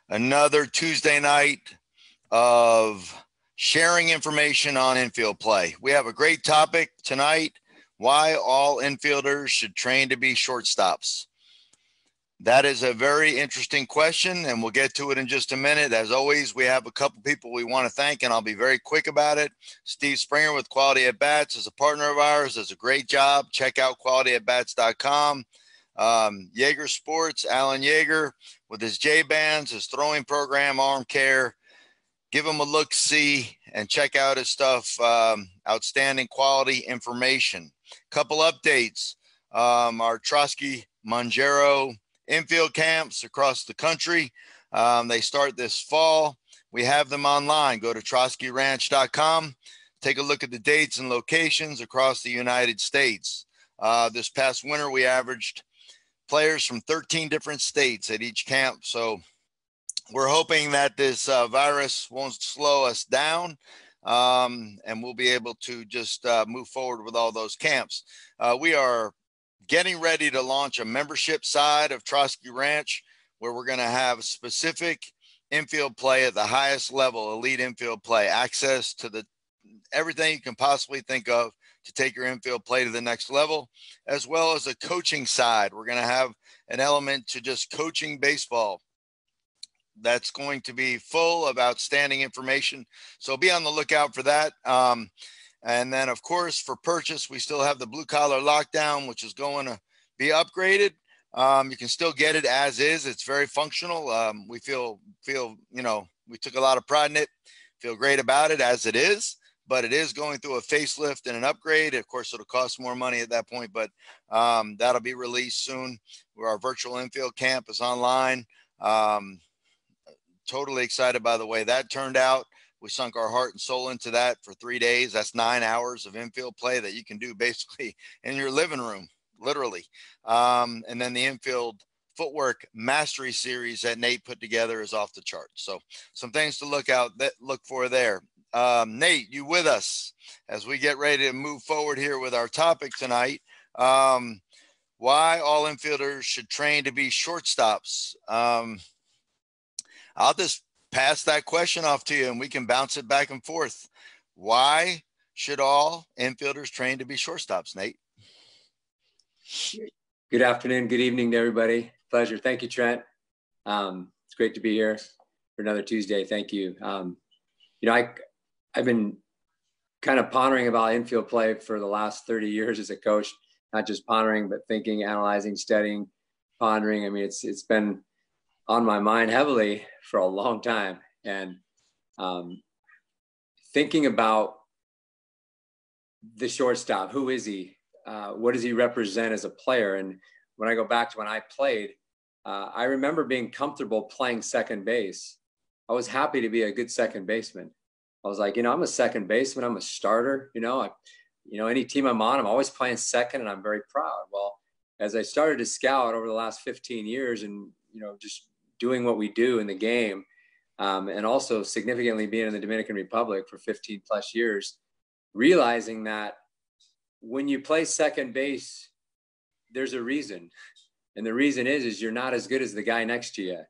Another Tuesday night of sharing information on infield play. We have a great topic tonight: why all infielders should train to be shortstops. That is a very interesting question, and we'll get to it in just a minute. As always, we have a couple people we want to thank, and I'll be very quick about it. Steve Springer with Quality at Bats is a partner of ours, does a great job. Check out qualityatbats.com. Yeager Sports, Alan Yeager with his J-Bands, his throwing program, arm care. Give him a look-see and check out his stuff. Outstanding quality information. Couple updates. Our Trotsky Monjero infield camps across the country. They start this fall. We have them online. Go to trotskyranch.com. Take a look at the dates and locations across the United States. This past winter, we averaged players from 13 different states at each camp. So we're hoping that this virus won't slow us down, and we'll be able to just move forward with all those camps. We are getting ready to launch a membership side of Trotsky Ranch, where we're going to have specific infield play at the highest level, elite infield play, access to everything you can possibly think of to take your infield play to the next level, as well as a coaching side. We're going to have an element to just coaching baseball that's going to be full of outstanding information. So be on the lookout for that. And then, of course, for purchase, we still have the Blue Collar Lockdown, which is going to be upgraded. You can still get it as is. It's very functional. We feel, we took a lot of pride in it, feel great about it as it is, but it is going through a facelift and an upgrade. Of course, it'll cost more money at that point, but that'll be released soon. Where our virtual infield camp is online. Totally excited by the way that turned out. We sunk our heart and soul into that for 3 days. That's 9 hours of infield play that you can do basically in your living room, literally. And then the infield footwork mastery series that Nate put together is off the charts. So some things to look for there. Nate, you with us as we get ready to move forward here with our topic tonight. Why all infielders should train to be shortstops. I'll just pass that question off to you and we can bounce it back and forth. Why should all infielders train to be shortstops, Nate? Good afternoon. Good evening to everybody. Pleasure. Thank you, Trent. It's great to be here for another Tuesday. Thank you. I've been kind of pondering about infield play for the last 30 years as a coach, not just pondering, but thinking, analyzing, studying, pondering. I mean, it's been on my mind heavily for a long time. And thinking about the shortstop, who is he? What does he represent as a player? And when I go back to when I played, I remember being comfortable playing second base. I was happy to be a good second baseman. I was like, I'm a second baseman. I'm a starter. Any team I'm on, I'm always playing second, and I'm very proud. Well, as I started to scout over the last 15 years and, just doing what we do in the game, and also significantly being in the Dominican Republic for 15 plus years, realizing that when you play second base, there's a reason. And the reason is you're not as good as the guy next to you.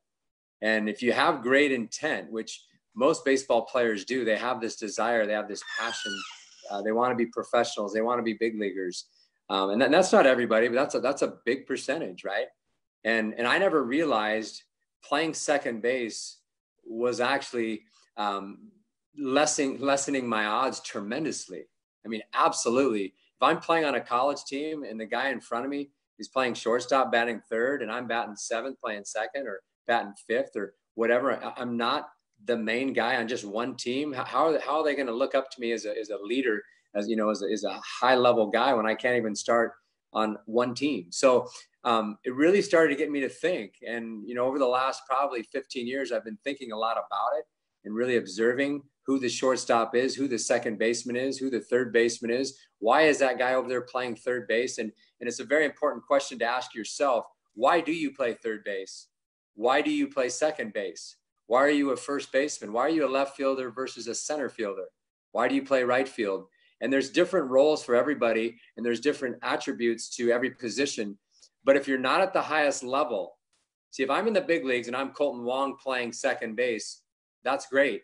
And if you have great intent, which most baseball players do, they have this desire, they have this passion, they want to be professionals, they want to be big leaguers. And that's not everybody, but that's a big percentage, right? And I never realized playing second base was actually lessening my odds tremendously. I mean, absolutely. If I'm playing on a college team and the guy in front of me is playing shortstop, batting third, and I'm batting seventh, playing second, or batting fifth, or whatever, I'm not the main guy on just one team. How are they going to look up to me as a leader, as a high level guy when I can't even start on one team? So it really started to get me to think. And, over the last probably 15 years, I've been thinking a lot about it and really observing who the shortstop is, who the second baseman is, who the third baseman is. Why is that guy over there playing third base? And it's a very important question to ask yourself. Why do you play third base? Why do you play second base? Why are you a first baseman? Why are you a left fielder versus a center fielder? Why do you play right field? And there's different roles for everybody, and there's different attributes to every position. But if you're not at the highest level, See, if I'm in the big leagues and I'm Colton Wong playing second base, that's great.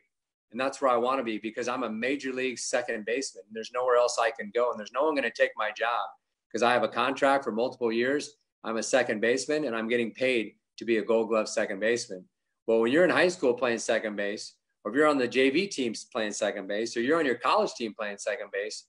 And that's where I want to be, because I'm a major league second baseman. There's nowhere else I can go. And there's no one going to take my job because I have a contract for multiple years. I'm a second baseman and I'm getting paid to be a Gold Glove second baseman. Well, when you're in high school playing second base, or if you're on the JV teams playing second base, or you're on your college team playing second base,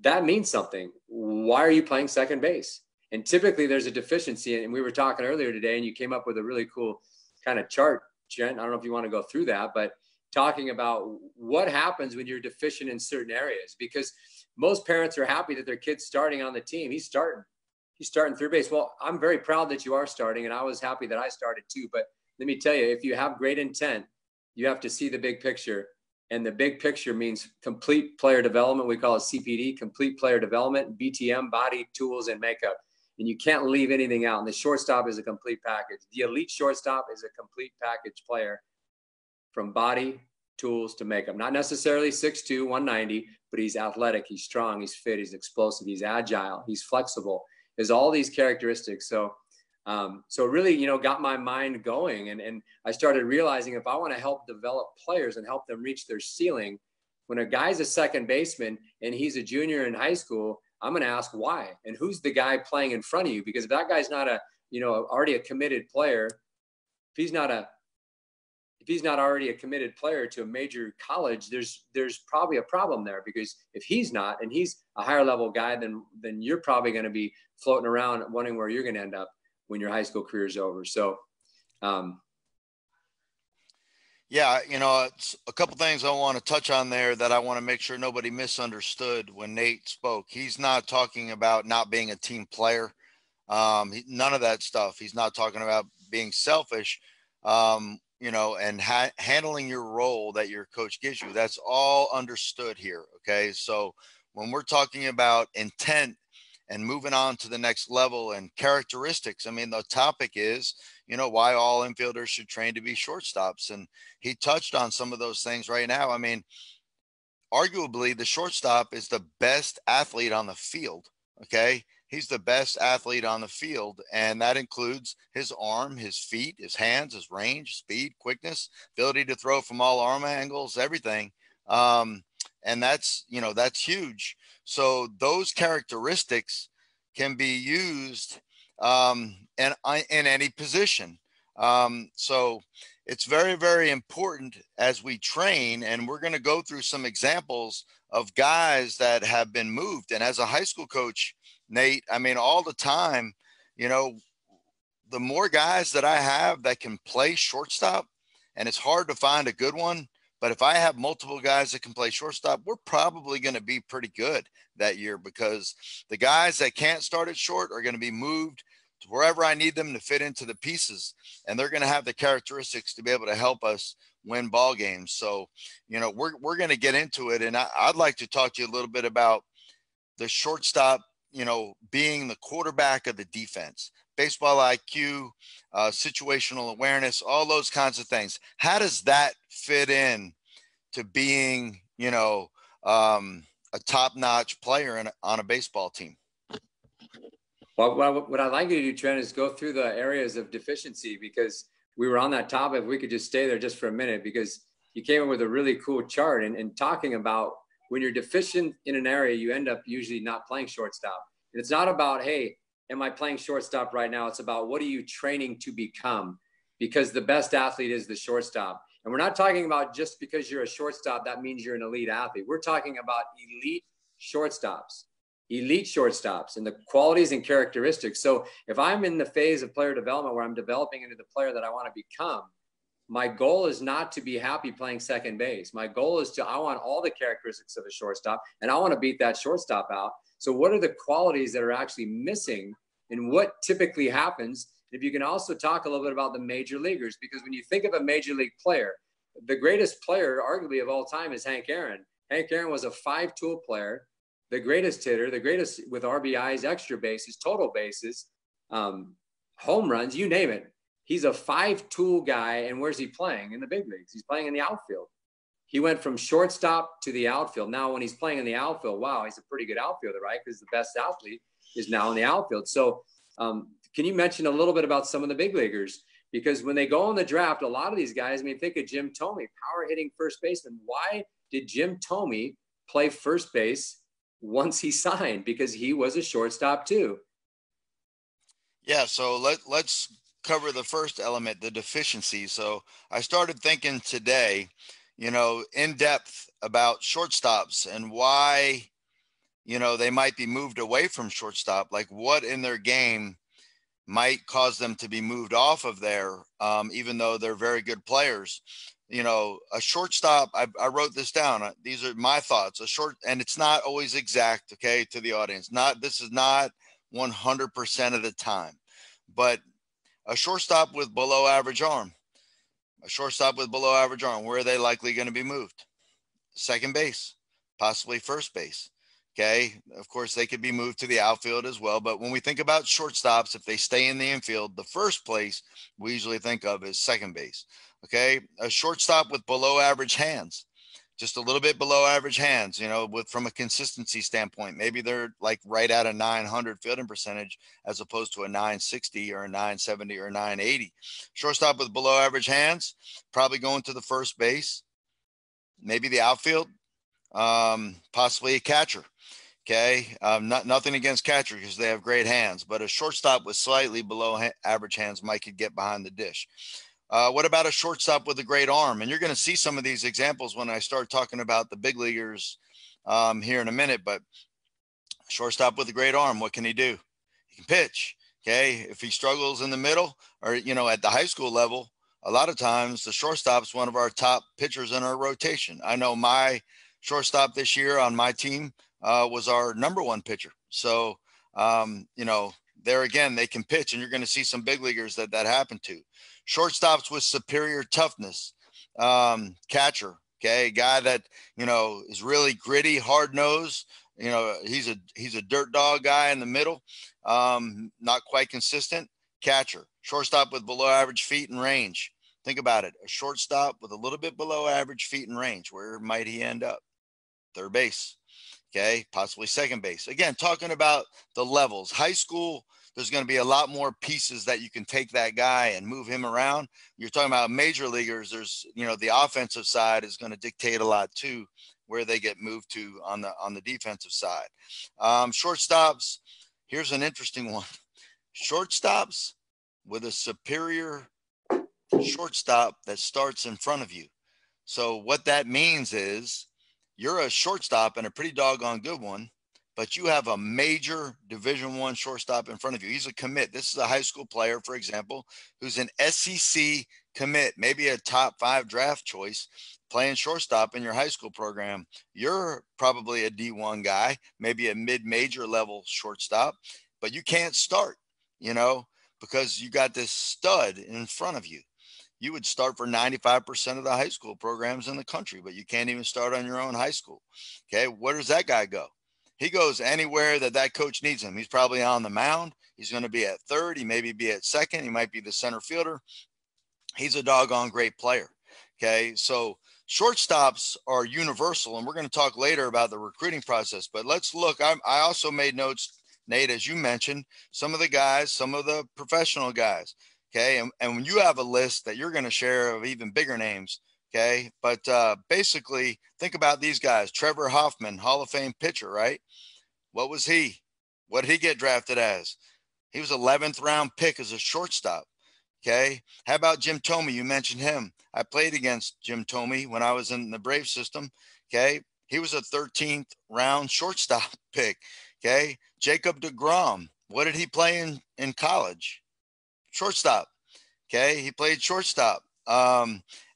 that means something. Why are you playing second base? And typically there's a deficiency. And we were talking earlier today, and you came up with a really cool kind of chart, Jen. I don't know if you want to go through that, but talking about what happens when you're deficient in certain areas, because most parents are happy that their kid's starting on the team. He's starting third base. Well, I'm very proud that you are starting, and I was happy that I started too. But let me tell you, if you have great intent, you have to see the big picture. And the big picture means complete player development. We call it CPD, complete player development, BTM, body, tools, and makeup. And you can't leave anything out. And the shortstop is a complete package. The elite shortstop is a complete package player, from body, tools to makeup. Not necessarily 6'2", 190, but he's athletic, he's strong, he's fit, he's explosive, he's agile, he's flexible. There's all these characteristics. So it really, got my mind going. And I started realizing, if I want to help develop players and help them reach their ceiling, when a guy's a second baseman and he's a junior in high school, I'm going to ask why, and who's the guy playing in front of you? Because if that guy's not already a committed player, if he's not already a committed player to a major college, there's probably a problem there, because if he's not, and he's a higher level guy, then you're probably going to be floating around wondering where you're going to end up when your high school career is over. So, yeah, it's a couple things I want to touch on there that I want to make sure nobody misunderstood when Nate spoke. He's not talking about not being a team player. None of that stuff. He's not talking about being selfish. And handling your role that your coach gives you. That's all understood here. Okay. So when we're talking about intent and moving on to the next level and characteristics, the topic is, why all infielders should train to be shortstops. And he touched on some of those things right now. Arguably the shortstop is the best athlete on the field. Okay. He's the best athlete on the field, and that includes his arm, his feet, his hands, his range, speed, quickness, ability to throw from all arm angles, everything. And that's huge. So those characteristics can be used in any position. So it's very, very important as we train, and we're going to go through some examples of guys that have been moved. And as a high school coach, Nate, all the time, the more guys that I have that can play shortstop, and it's hard to find a good one, but if I have multiple guys that can play shortstop, we're probably going to be pretty good that year, because the guys that can't start at short are going to be moved to wherever I need them to fit into the pieces, and they're going to have the characteristics to be able to help us win ball games. So, we're going to get into it, and I'd like to talk to you a little bit about the shortstop, being the quarterback of the defense, baseball IQ, situational awareness, all those kinds of things. How does that fit in to being, a top-notch player on a baseball team? Well, what I'd like you to do, Trent, is go through the areas of deficiency, because we were on that topic. We could just stay there just for a minute, because you came up with a really cool chart and talking about when you're deficient in an area, you end up usually not playing shortstop. And it's not about, hey, am I playing shortstop right now? It's about, what are you training to become? Because the best athlete is the shortstop. And we're not talking about just because you're a shortstop, that means you're an elite athlete. We're talking about elite shortstops and the qualities and characteristics. So if I'm in the phase of player development where I'm developing into the player that I want to become, my goal is not to be happy playing second base. My goal is I want all the characteristics of a shortstop, and I want to beat that shortstop out. So what are the qualities that are actually missing, and what typically happens? If you can also talk a little bit about the major leaguers, because when you think of a major league player, the greatest player arguably of all time is Hank Aaron. Hank Aaron was a 5-tool player, the greatest hitter, the greatest with RBIs, extra bases, total bases, home runs, you name it. He's a 5-tool guy. And where's he playing? In the big leagues. He's playing in the outfield. He went from shortstop to the outfield. Now, when he's playing in the outfield, wow, he's a pretty good outfielder, right? Because the best athlete is now in the outfield. So can you mention a little bit about some of the big leaguers? Because when they go in the draft, a lot of these guys, I mean, think of Jim Thome, power hitting first baseman. Why did Jim Thome play first base once he signed? Because he was a shortstop too. Yeah, so let's cover the first element, the deficiency. So I started thinking today, in depth about shortstops and why, they might be moved away from shortstop, like what in their game might cause them to be moved off of there, even though they're very good players. A shortstop, I wrote this down. These are my thoughts. And it's not always exact, okay, to the audience. This is not 100% of the time, but a shortstop with below average arm, where are they likely going to be moved? Second base, possibly first base. Okay. Of course, they could be moved to the outfield as well. But when we think about shortstops, if they stay in the infield, the first place we usually think of is second base. Okay. A shortstop with below average hands, just a little bit below average hands, from a consistency standpoint. Maybe they're like right at a 900 fielding percentage as opposed to a 960 or a 970 or a 980. Shortstop with below average hands, probably going to the first base, maybe the outfield, possibly a catcher. Okay. Nothing against catcher because they have great hands, but a shortstop with slightly below average hands might could get behind the dish. What about a shortstop with a great arm? And you're going to see some of these examples when I start talking about the big leaguers here in a minute, but shortstop with a great arm, what can he do? He can pitch. Okay. If he struggles in the middle or, at the high school level, a lot of times the shortstop's one of our top pitchers in our rotation. I know my shortstop this year on my team was our number one pitcher. So, there again, they can pitch, and you're going to see some big leaguers that happen to. Shortstops with superior toughness, catcher, okay, guy that, is really gritty, hard nosed. He's a dirt dog guy in the middle, not quite consistent. Catcher, shortstop with below average feet and range. Think about it. A shortstop with a little bit below average feet and range. Where might he end up? Third base. Okay. Possibly second base. Again, talking about the levels. High school, there's going to be a lot more pieces that you can take that guy and move him around. You're talking about major leaguers. There's, the offensive side is going to dictate a lot too, where they get moved to on the defensive side. Shortstops. Here's an interesting one. Shortstops with a superior shortstop that starts in front of you. So what that means is you're a shortstop and a pretty doggone good one, but you have a major Division I shortstop in front of you. He's a commit. This is a high school player, for example, who's an SEC commit, maybe a top 5 draft choice, playing shortstop in your high school program. You're probably a D1 guy, maybe a mid-major level shortstop, but you can't start, because you got this stud in front of you. You would start for 95% of the high school programs in the country, but you can't even start on your own high school. Okay. Where does that guy go? He goes anywhere that coach needs him. He's probably on the mound. He's going to be at third. He maybe be at second. He might be the center fielder. He's a doggone great player. Okay. So shortstops are universal, and we're going to talk later about the recruiting process, but let's look. I also made notes, Nate, as you mentioned, some of the professional guys. Okay. And when you have a list that you're going to share of even bigger names. Okay. But basically think about these guys. Trevor Hoffman, Hall of Fame pitcher, right? What was he? What did he get drafted as? He was 11th round pick as a shortstop. Okay. How about Jim Thome? You mentioned him. I played against Jim Thome when I was in the Brave system. Okay. He was a 13th round shortstop pick. Okay. Jacob deGrom. What did he play in college? Shortstop. Okay. He played shortstop.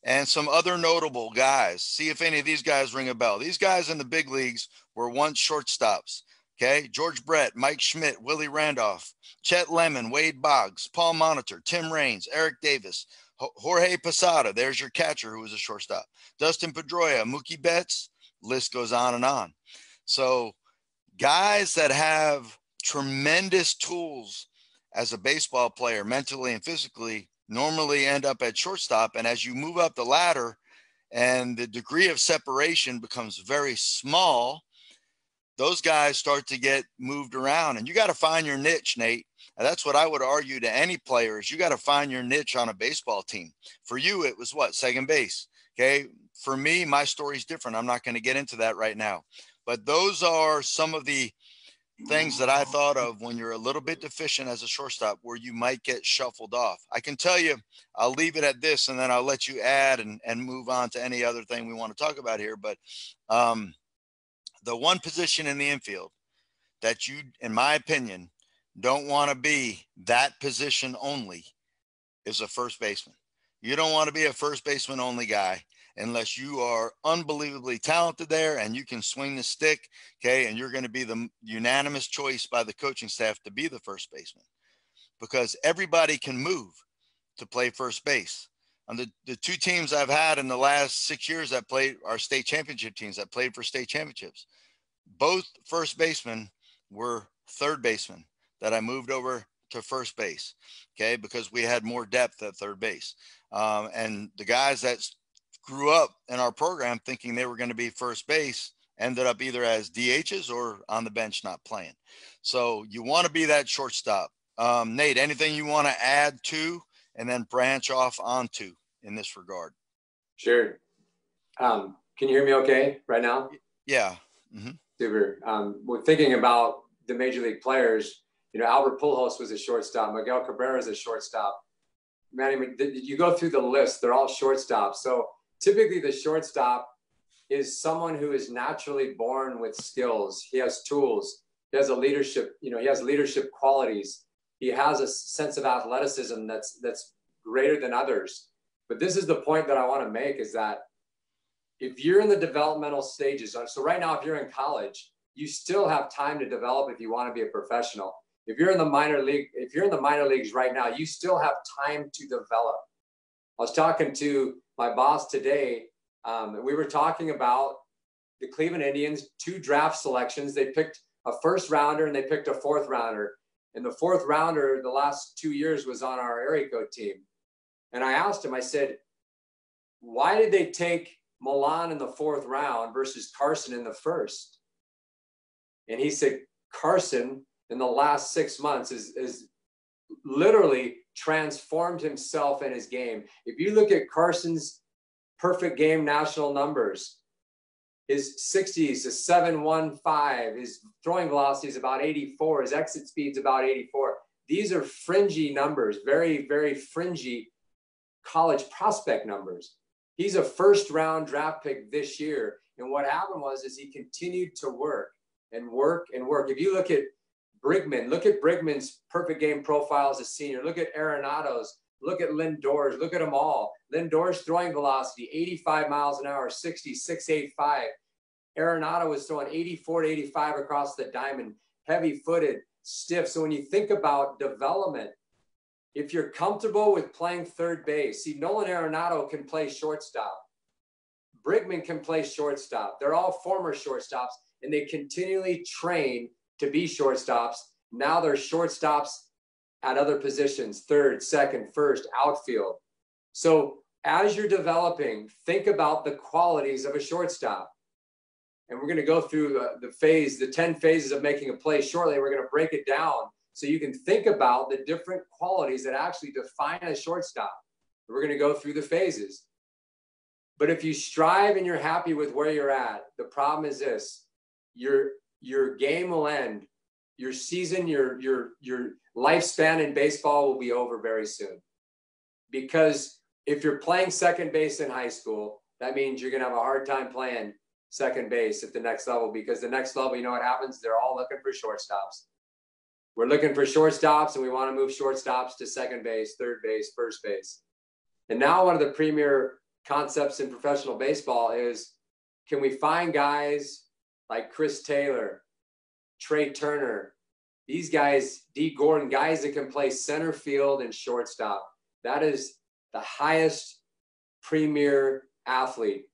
And some other notable guys. See if any of these guys ring a bell. These guys in the big leagues were once shortstops. Okay. George Brett, Mike Schmidt, Willie Randolph, Chet Lemon, Wade Boggs, Paul Monitor, Tim Raines, Eric Davis, Jorge Posada. There's your catcher who was a shortstop. Dustin Pedroia, Mookie Betts. List goes on and on. So guys that have tremendous tools as a baseball player, mentally and physically, normally end up at shortstop. And as you move up the ladder and the degree of separation becomes very small, those guys start to get moved around. And you got to find your niche, Nate. And that's what I would argue to any player is you got to find your niche on a baseball team. For you, it was what? Second base. Okay. For me, my story's different. I'm not going to get into that right now. But those are some of the things that I thought of when you're a little bit deficient as a shortstop where you might get shuffled off. I can tell you, I'll leave it at this and then I'll let you add and move on to any other thing we want to talk about here. But the one position in the infield that you, in my opinion, don't want to be that position only is a first baseman. You don't want to be a first baseman only guy unless you are unbelievably talented there and you can swing the stick, okay, and you're going to be the unanimous choice by the coaching staff to be the first baseman because everybody can move to play first base. On the two teams I've had in the last 6 years that played our state championship teams that played for state championships, both first basemen were third basemen that I moved over to first base, okay, because we had more depth at third base. And the guys that grew up in our program thinking they were going to be first base ended up either as DHs or on the bench not playing. So you want to be that shortstop. Nate, anything you want to add to and then branch off onto in this regard? Sure. Can you hear me okay right now? Yeah. Mm-hmm. Super. We're thinking about the major league players. Albert Pujols was a shortstop. Miguel Cabrera is a shortstop. Manny, you go through the list, they're all shortstops. So typically the shortstop is someone who is naturally born with skills. He has tools. He has a leadership, he has leadership qualities. He has a sense of athleticism that's greater than others. But this is the point that I want to make is that if you're in the developmental stages, so right now, if you're in college, you still have time to develop if you want to be a professional. If you're in the minor leagues right now, you still have time to develop. I was talking to my boss today, and we were talking about the Cleveland Indians, 2 draft selections. They picked a first rounder and they picked a fourth rounder. And the fourth rounder the last 2 years was on our area code team. And I asked him, I said, why did they take Milan in the fourth round versus Carson in the first? And he said, Carson in the last 6 months is literally transformed himself in his game. If you look at Carson's perfect game national numbers, his 60s is 7.15, his throwing velocity is about 84, his exit speed is about 84. These are fringy numbers, very, very fringy college prospect numbers. He's a first round draft pick this year. And what happened is he continued to work and work and work. If you look at Bregman, look at Bregman's perfect game profile as a senior. Look at Arenado's. Look at Lindor's. Look at them all. Lindor's throwing velocity, 85 miles an hour, 60, 6.85. Arenado was throwing 84 to 85 across the diamond, heavy-footed, stiff. So when you think about development, if you're comfortable with playing third base, see, Nolan Arenado can play shortstop. Bregman can play shortstop. They're all former shortstops, and they continually train to be shortstops. Now they're shortstops at other positions, third, second, first, outfield. So as you're developing, think about the qualities of a shortstop. And we're going to go through the 10 phases of making a play shortly. We're going to break it down so you can think about the different qualities that actually define a shortstop. We're going to go through the phases. But if you strive and you're happy with where you're at, the problem is this: your game will end. Your season, your lifespan in baseball will be over very soon. Because if you're playing second base in high school, that means you're going to have a hard time playing second base at the next level, because the next level, you know what happens? They're all looking for shortstops. We're looking for shortstops, and we want to move shortstops to second base, third base, first base. And now one of the premier concepts in professional baseball is, can we find guys like Chris Taylor, Trey Turner, these guys, D. Gordon, guys that can play center field and shortstop? That is the highest premier athlete,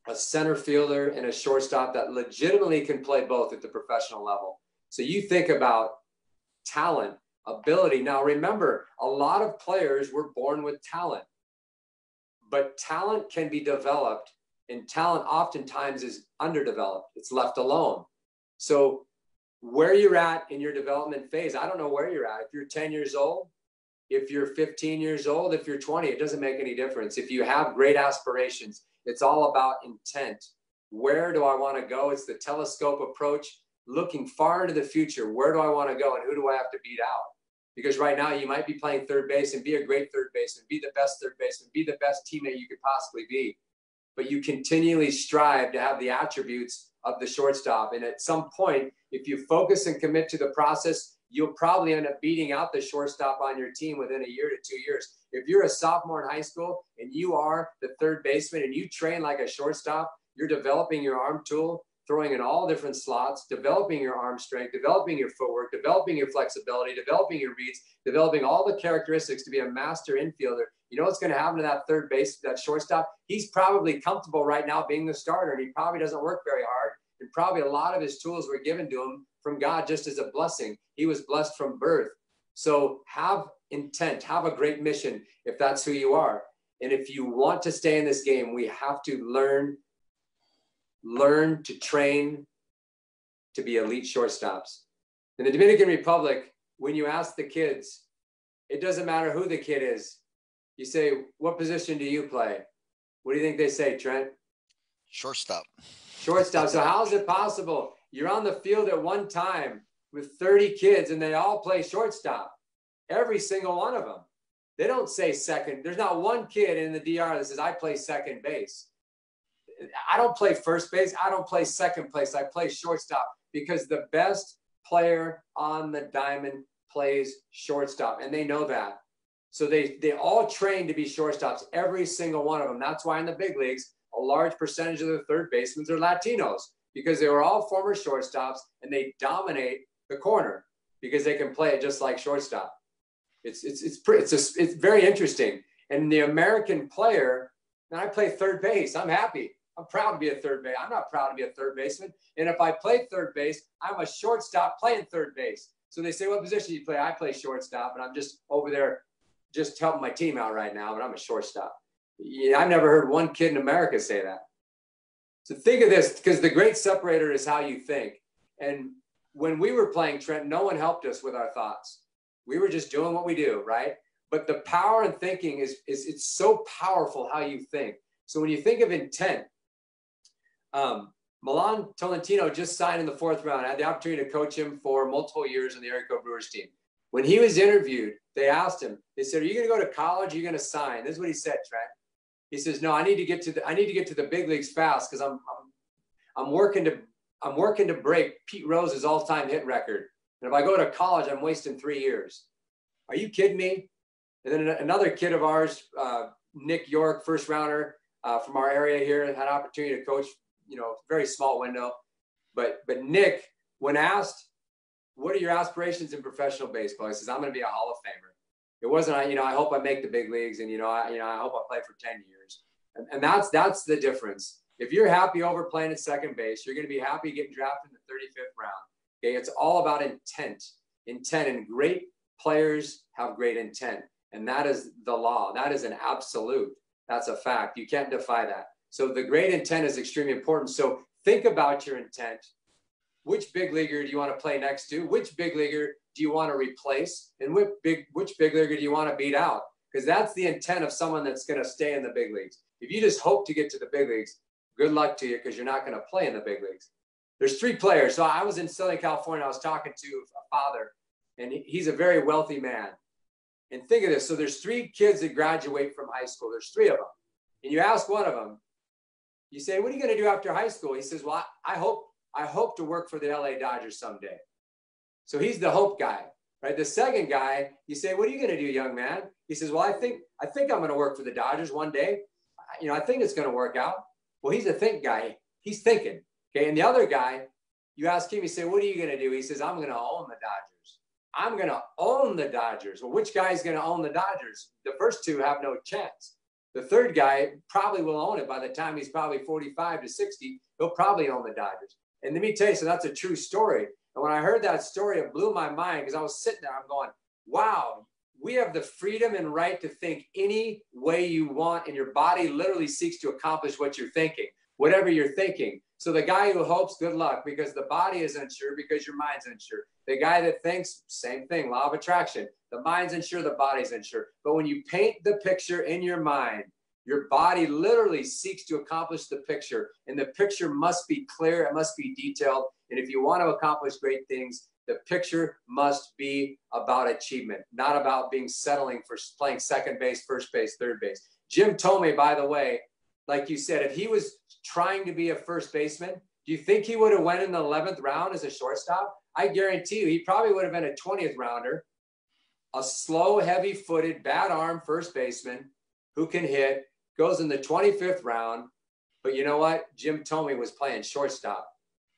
a center fielder and a shortstop that legitimately can play both at the professional level. So you think about talent, ability. Now remember, a lot of players were born with talent, but talent can be developed, and talent oftentimes is underdeveloped. It's left alone. So where you're at in your development phase. I don't know where you're at. If you're 10 years old, if you're 15 years old, if you're 20, it doesn't make any difference. If you have great aspirations, it's all about intent. Where do I want to go? It's the telescope approach, looking far into the future. Where do I want to go and who do I have to beat out? Because right now you might be playing third base and be a great third baseman, be the best third baseman, be the best teammate you could possibly be. But you continually strive to have the attributes of the shortstop. And at some point, if you focus and commit to the process, you'll probably end up beating out the shortstop on your team within a year to 2 years. If you're a sophomore in high school and you are the third baseman and you train like a shortstop, you're developing your arm tool, throwing in all different slots, developing your arm strength, developing your footwork, developing your flexibility, developing your reads, developing all the characteristics to be a master infielder. You know what's going to happen to that third base, that shortstop? He's probably comfortable right now being the starter, and he probably doesn't work very hard. And probably a lot of his tools were given to him from God just as a blessing. He was blessed from birth. So have intent, have a great mission if that's who you are. And if you want to stay in this game, we have to learn to train to be elite shortstops. In the Dominican Republic, when you ask the kids, it doesn't matter who the kid is. You say, what position do you play? What do you think they say, Trent? Shortstop. Shortstop. So how is it possible? You're on the field at one time with 30 kids and they all play shortstop. Every single one of them. They don't say second. There's not one kid in the DR that says, I play second base. I don't play first base. I don't play second place. I play shortstop because the best player on the diamond plays shortstop, and they know that. So they all train to be shortstops, every single one of them. That's why in the big leagues, a large percentage of the third basemen are Latinos because they were all former shortstops and they dominate the corner because they can play it just like shortstop. It's very interesting. And the American player, and I play third base. I'm happy. I'm proud to be a third base. I'm not proud to be a third baseman. And if I play third base, I'm a shortstop playing third base. So they say, what position do you play? I play shortstop, and I'm just over there just helping my team out right now, but I'm a shortstop. Yeah, I've never heard one kid in America say that. So think of this, because the great separator is how you think. And when we were playing, Trent, no one helped us with our thoughts. We were just doing what we do, right? But the power in thinking is it's so powerful how you think. So when you think of intent, Milan Tolentino just signed in the 4th round. I had the opportunity to coach him for multiple years on the Area Code Brewers team. When he was interviewed, they asked him, they said, are you going to go to college? Are you going to sign? This is what he said, Trent. He says, no, I need to get to the big leagues fast because I'm working to break Pete Rose's all-time hit record. And if I go to college, I'm wasting 3 years. Are you kidding me? And then another kid of ours, Nick York, first rounder from our area here, had an opportunity to coach, very small window. But Nick, when asked, what are your aspirations in professional baseball? He says, I'm going to be a Hall of Famer. It wasn't, I hope I make the big leagues and, I hope I play for 10 years. And that's the difference. If you're happy over playing at second base, you're going to be happy getting drafted in the 35th round. Okay. It's all about intent, and great players have great intent. And that is the law. That is an absolute. That's a fact. You can't defy that. So the great intent is extremely important. So think about your intent. Which big leaguer do you want to play next to? Which big leaguer do you want to replace? And which big leaguer do you want to beat out? Because that's the intent of someone that's going to stay in the big leagues. If you just hope to get to the big leagues, good luck to you because you're not going to play in the big leagues. There's 3 players. So I was in Southern California. I was talking to a father, and he's a very wealthy man. And think of this. So there's 3 kids that graduate from high school. There's 3 of them. And you ask one of them, you say, what are you going to do after high school? He says, well, I hope to work for the LA Dodgers someday. So he's the hope guy, right? The second guy, you say, what are you going to do, young man? He says, well, I think I'm going to work for the Dodgers one day. I think it's going to work out. Well, he's a think guy. He's thinking. Okay. And the other guy, you ask him, you say, what are you going to do? He says, I'm going to own the Dodgers. I'm going to own the Dodgers. Well, which guy is going to own the Dodgers? The first 2 have no chance. The third guy probably will own it by the time he's probably 45 to 60. He'll probably own the Dodgers. And let me tell you, so that's a true story. And when I heard that story, it blew my mind because I was sitting there, I'm going, wow, we have the freedom and right to think any way you want, and your body literally seeks to accomplish what you're thinking. whatever you're thinking. So the guy who hopes, good luck, because the body is unsure, because your mind's unsure. The guy that thinks, same thing, law of attraction. The mind's unsure, the body's unsure. But when you paint the picture in your mind, your body literally seeks to accomplish the picture, and the picture must be clear, it must be detailed. And if you want to accomplish great things, the picture must be about achievement, not about settling for playing second base, first base, third base. Jim Thome, by the way, like you said, if he was trying to be a first baseman, do you think he would have went in the 11th round as a shortstop? I guarantee you, he probably would have been a 20th rounder, a slow, heavy-footed, bad arm first baseman who can hit, goes in the 25th round. But you know what? Jim Thome was playing shortstop.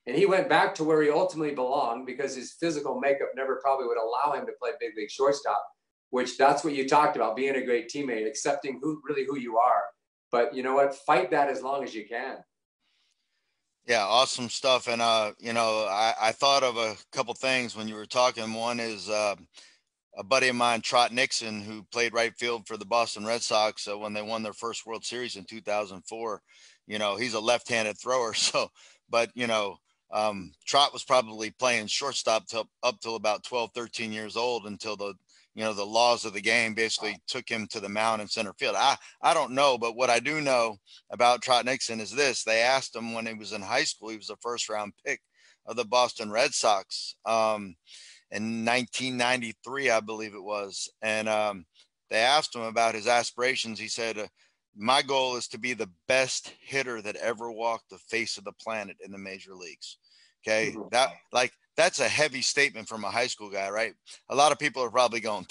And he went back to where he ultimately belonged because his physical makeup never probably would allow him to play big league shortstop, which that's what you talked about, being a great teammate, accepting who you are. But you know what? Fight that as long as you can. Yeah, awesome stuff. And, I thought of a couple things when you were talking. One is a buddy of mine, Trot Nixon, who played right field for the Boston Red Sox when they won their first World Series in 2004. He's a left-handed thrower. So, but, Trot was probably playing shortstop up till about 12, 13 years old until the laws of the game basically took him to the mound in center field. I don't know, but what I do know about Trot Nixon is this. They asked him when he was in high school, he was a first round pick of the Boston Red Sox in 1993, I believe it was. And they asked him about his aspirations. He said, my goal is to be the best hitter that ever walked the face of the planet in the major leagues. Okay. That's a heavy statement from a high school guy, right? A lot of people are probably going,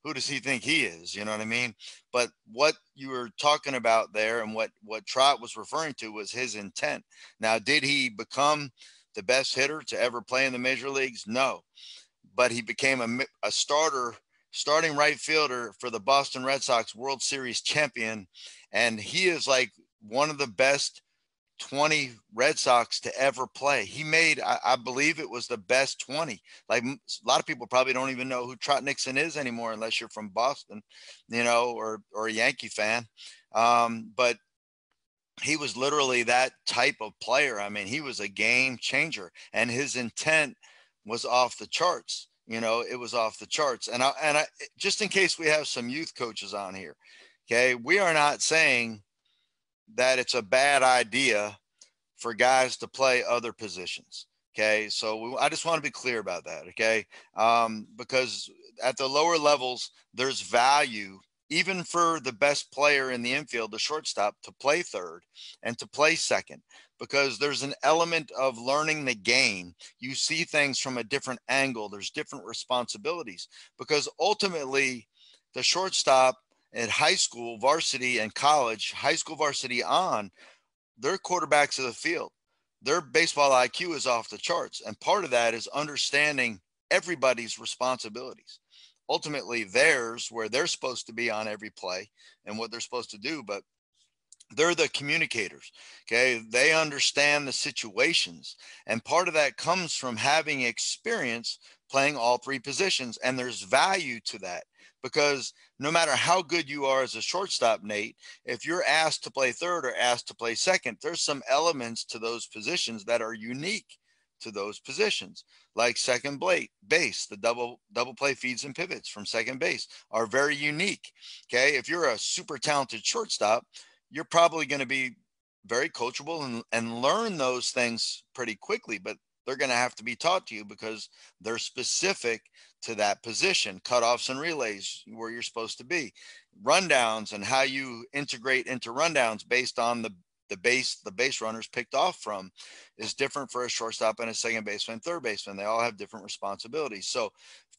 who does he think he is? You know what I mean? But what you were talking about there and what Trot was referring to was his intent. Now, did he become the best hitter to ever play in the major leagues? No, but he became a starting right fielder for the Boston Red Sox World Series champion. And he is like one of the best 20 Red Sox to ever play. He made, I believe it was the best 20. Like a lot of people probably don't even know who Trot Nixon is anymore unless you're from Boston, or a Yankee fan. But he was literally that type of player. I mean, he was a game changer, and his intent was off the charts. It was off the charts. And I just in case we have some youth coaches on here, okay, we are not saying that it's a bad idea for guys to play other positions. Okay. So I just want to be clear about that. Okay. Because at the lower levels, there's value even for the best player in the infield, the shortstop, to play third and to play second, because there's an element of learning the game. You see things from a different angle. There's different responsibilities, because ultimately the shortstop at high school, varsity, and college, high school, varsity on, they're quarterbacks of the field. Their baseball IQ is off the charts. And part of that is understanding everybody's responsibilities. Ultimately, theirs, where they're supposed to be on every play and what they're supposed to do, but they're the communicators. Okay. They understand the situations. And part of that comes from having experience playing all three positions. And there's value to that, because no matter how good you are as a shortstop, Nate, if you're asked to play third or asked to play second, there's some elements to those positions that are unique to those positions, like second base. The double play feeds and pivots from second base are very unique. Okay. If you're a super talented shortstop, you're probably going to be very coachable and learn those things pretty quickly, but they're going to have to be taught to you because they're specific to that position. Cutoffs and relays, where you're supposed to be, rundowns, and how you integrate into rundowns based on the base runners picked off from is different for a shortstop and a second baseman, third baseman. They all have different responsibilities. So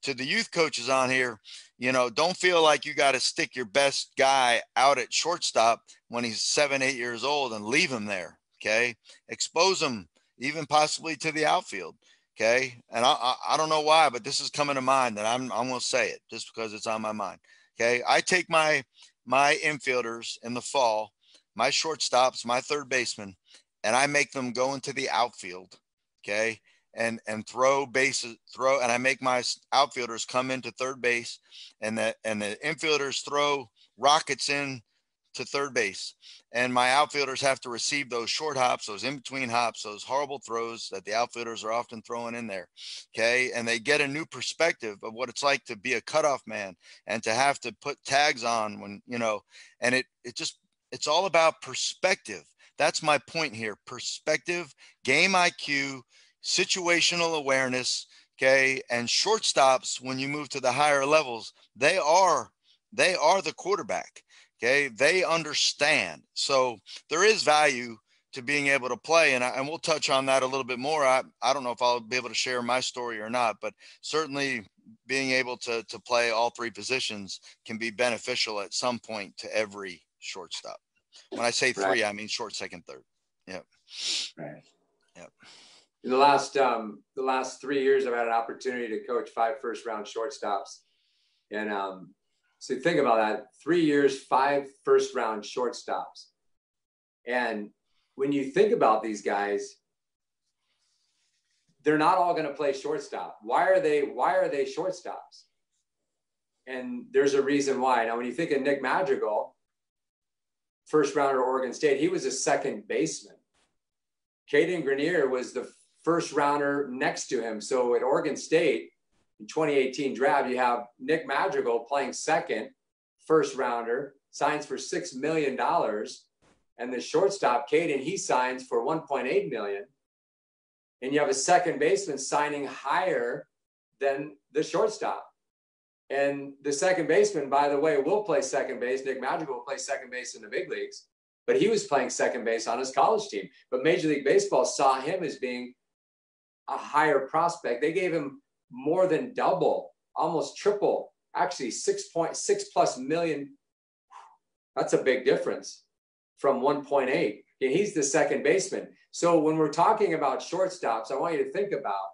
to the youth coaches on here, don't feel like you got to stick your best guy out at shortstop when he's 7, 8 years old and leave him there. Okay. Expose him even possibly to the outfield. Okay. And I don't know why, but this is coming to mind, that I'm going to say it just because it's on my mind. Okay. I take my infielders in the fall, my shortstops, my third baseman, and I make them go into the outfield. Okay. And throw bases, and I make my outfielders come into third base, and the infielders throw rockets in to third base. And my outfielders have to receive those short hops, those in-between hops, those horrible throws that the outfielders are often throwing in there. Okay. And they get a new perspective of what it's like to be a cutoff man and to have to put tags on when, you know, and it's all about perspective. That's my point here. Perspective, game IQ, situational awareness. Okay. And shortstops, when you move to the higher levels, they are the quarterback. Okay. They understand. So there is value to being able to play. And we'll touch on that a little bit more. I don't know if I'll be able to share my story or not, but certainly being able to play all three positions can be beneficial at some point to every shortstop. When I say three, I mean short, second, third. Yep. Right. Yep. In the last 3 years, I've had an opportunity to coach 5 first-round shortstops. And so think about that, 3 years, 5 first-round shortstops. And when you think about these guys, they're not all going to play shortstop. Why are they shortstops? And there's a reason why. Now, when you think of Nick Madrigal, first rounder Oregon State, he was a second baseman. Caden Grenier was the first rounder next to him. So at Oregon State in 2018 draft, you have Nick Madrigal playing second, first rounder, signs for $6 million. And the shortstop, Caden, he signs for $1.8 million. And you have a second baseman signing higher than the shortstop. And the second baseman, by the way, will play second base. Nick Madrigal will play second base in the big leagues, but he was playing second base on his college team. But Major League Baseball saw him as being a higher prospect. They gave him more than double, almost triple, actually 6.6+ million. That's a big difference from 1.8. And he's the second baseman. So when we're talking about shortstops, I want you to think about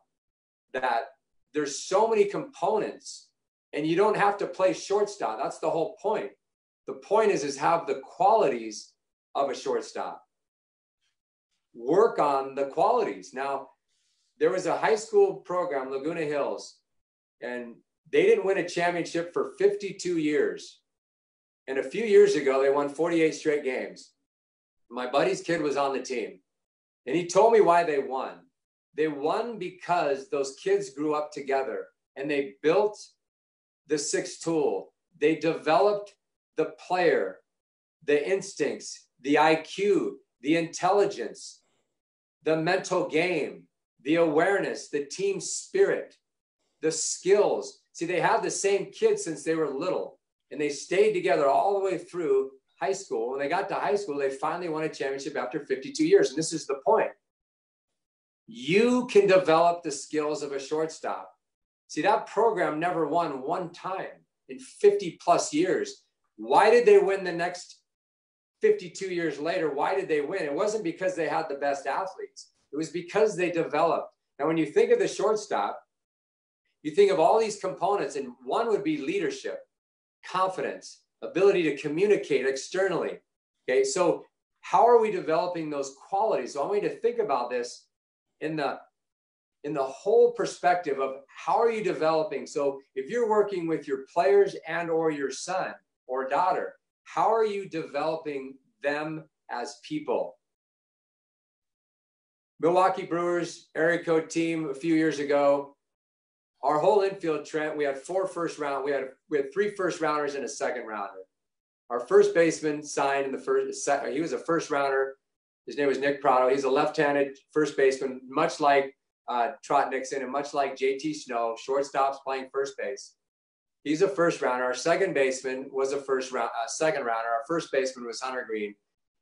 that there's so many components. And you don't have to play shortstop. That's the whole point. The point is have the qualities of a shortstop. Work on the qualities. Now, there was a high school program, Laguna Hills, and they didn't win a championship for 52 years. And a few years ago, they won 48 straight games. My buddy's kid was on the team, and he told me why they won. They won because those kids grew up together, and they built the sixth tool. They developed the player, the instincts, the IQ, the intelligence, the mental game, the awareness, the team spirit, the skills. See, they have the same kids since they were little, and they stayed together all the way through high school. When they got to high school, they finally won a championship after 52 years. And this is the point. You can develop the skills of a shortstop. See, that program never won one time in 50+ years. Why did they win the next 52 years later? Why did they win? It wasn't because they had the best athletes. It was because they developed. Now, when you think of the shortstop, you think of all these components, and one would be leadership, confidence, ability to communicate externally. Okay, so how are we developing those qualities? So I want you to think about this in the whole perspective of how are you developing? So if you're working with your players and or your son or daughter, how are you developing them as people? Milwaukee Brewers area code team a few years ago, our whole infield, Trent, we had 4 first round. We had 3 first rounders and a second rounder. Our first baseman signed in the first. He was a first rounder. His name was Nick Prado. He's a left-handed first baseman, much like Trot Nixon and much like JT Snow, shortstops playing first base. He's a first rounder. Our second baseman was second rounder. Our first baseman was Hunter Green,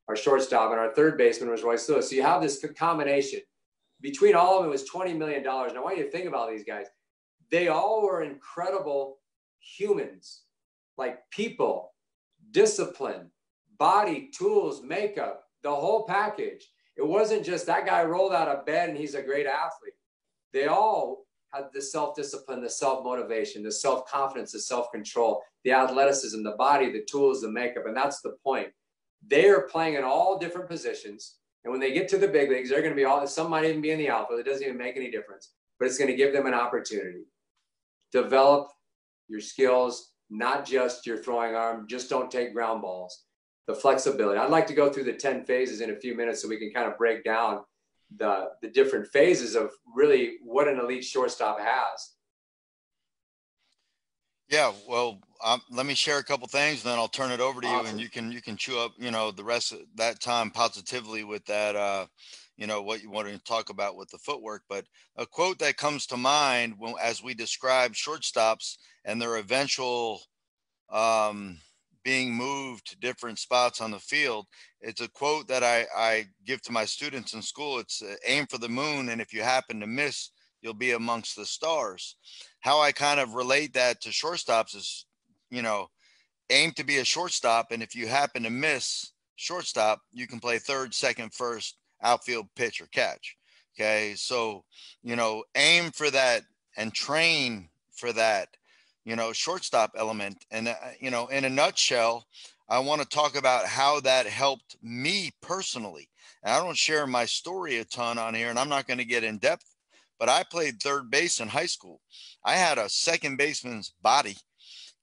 our shortstop, and our third baseman was Royce Lewis. So you have this combination. Between all of them, it was $20 million. Now, I want you to think about these guys. They all were incredible humans, like people, discipline, body, tools, makeup, the whole package. It wasn't just that guy rolled out of bed and he's a great athlete. They all had the self-discipline, the self-motivation, the self-confidence, the self-control, the athleticism, the body, the tools, the makeup. And that's the point. They are playing in all different positions. And when they get to the big leagues, they're going to be some might even be in the outfield. It doesn't even make any difference, but it's going to give them an opportunity. Develop your skills, not just your throwing arm. Just don't take ground balls. the flexibility. I'd like to go through the 10 phases in a few minutes so we can kind of break down the different phases of really what an elite shortstop has. Yeah, well, let me share a couple things, and then I'll turn it over to Awesome. you, and you can chew up, the rest of that time positively with that, what you want to talk about with the footwork. But a quote that comes to mind as we describe shortstops and their eventual being moved to different spots on the field. It's a quote that I give to my students in school. It's aim for the moon, and if you happen to miss, you'll be amongst the stars. How I kind of relate that to shortstops is, aim to be a shortstop, and if you happen to miss shortstop, you can play third, second, first, outfield, pitch, or catch. Okay, so aim for that and train for that, shortstop element. And in a nutshell, I want to talk about how that helped me personally. And I don't share my story a ton on here, and I'm not going to get in depth, but I played third base in high school. I had a second baseman's body.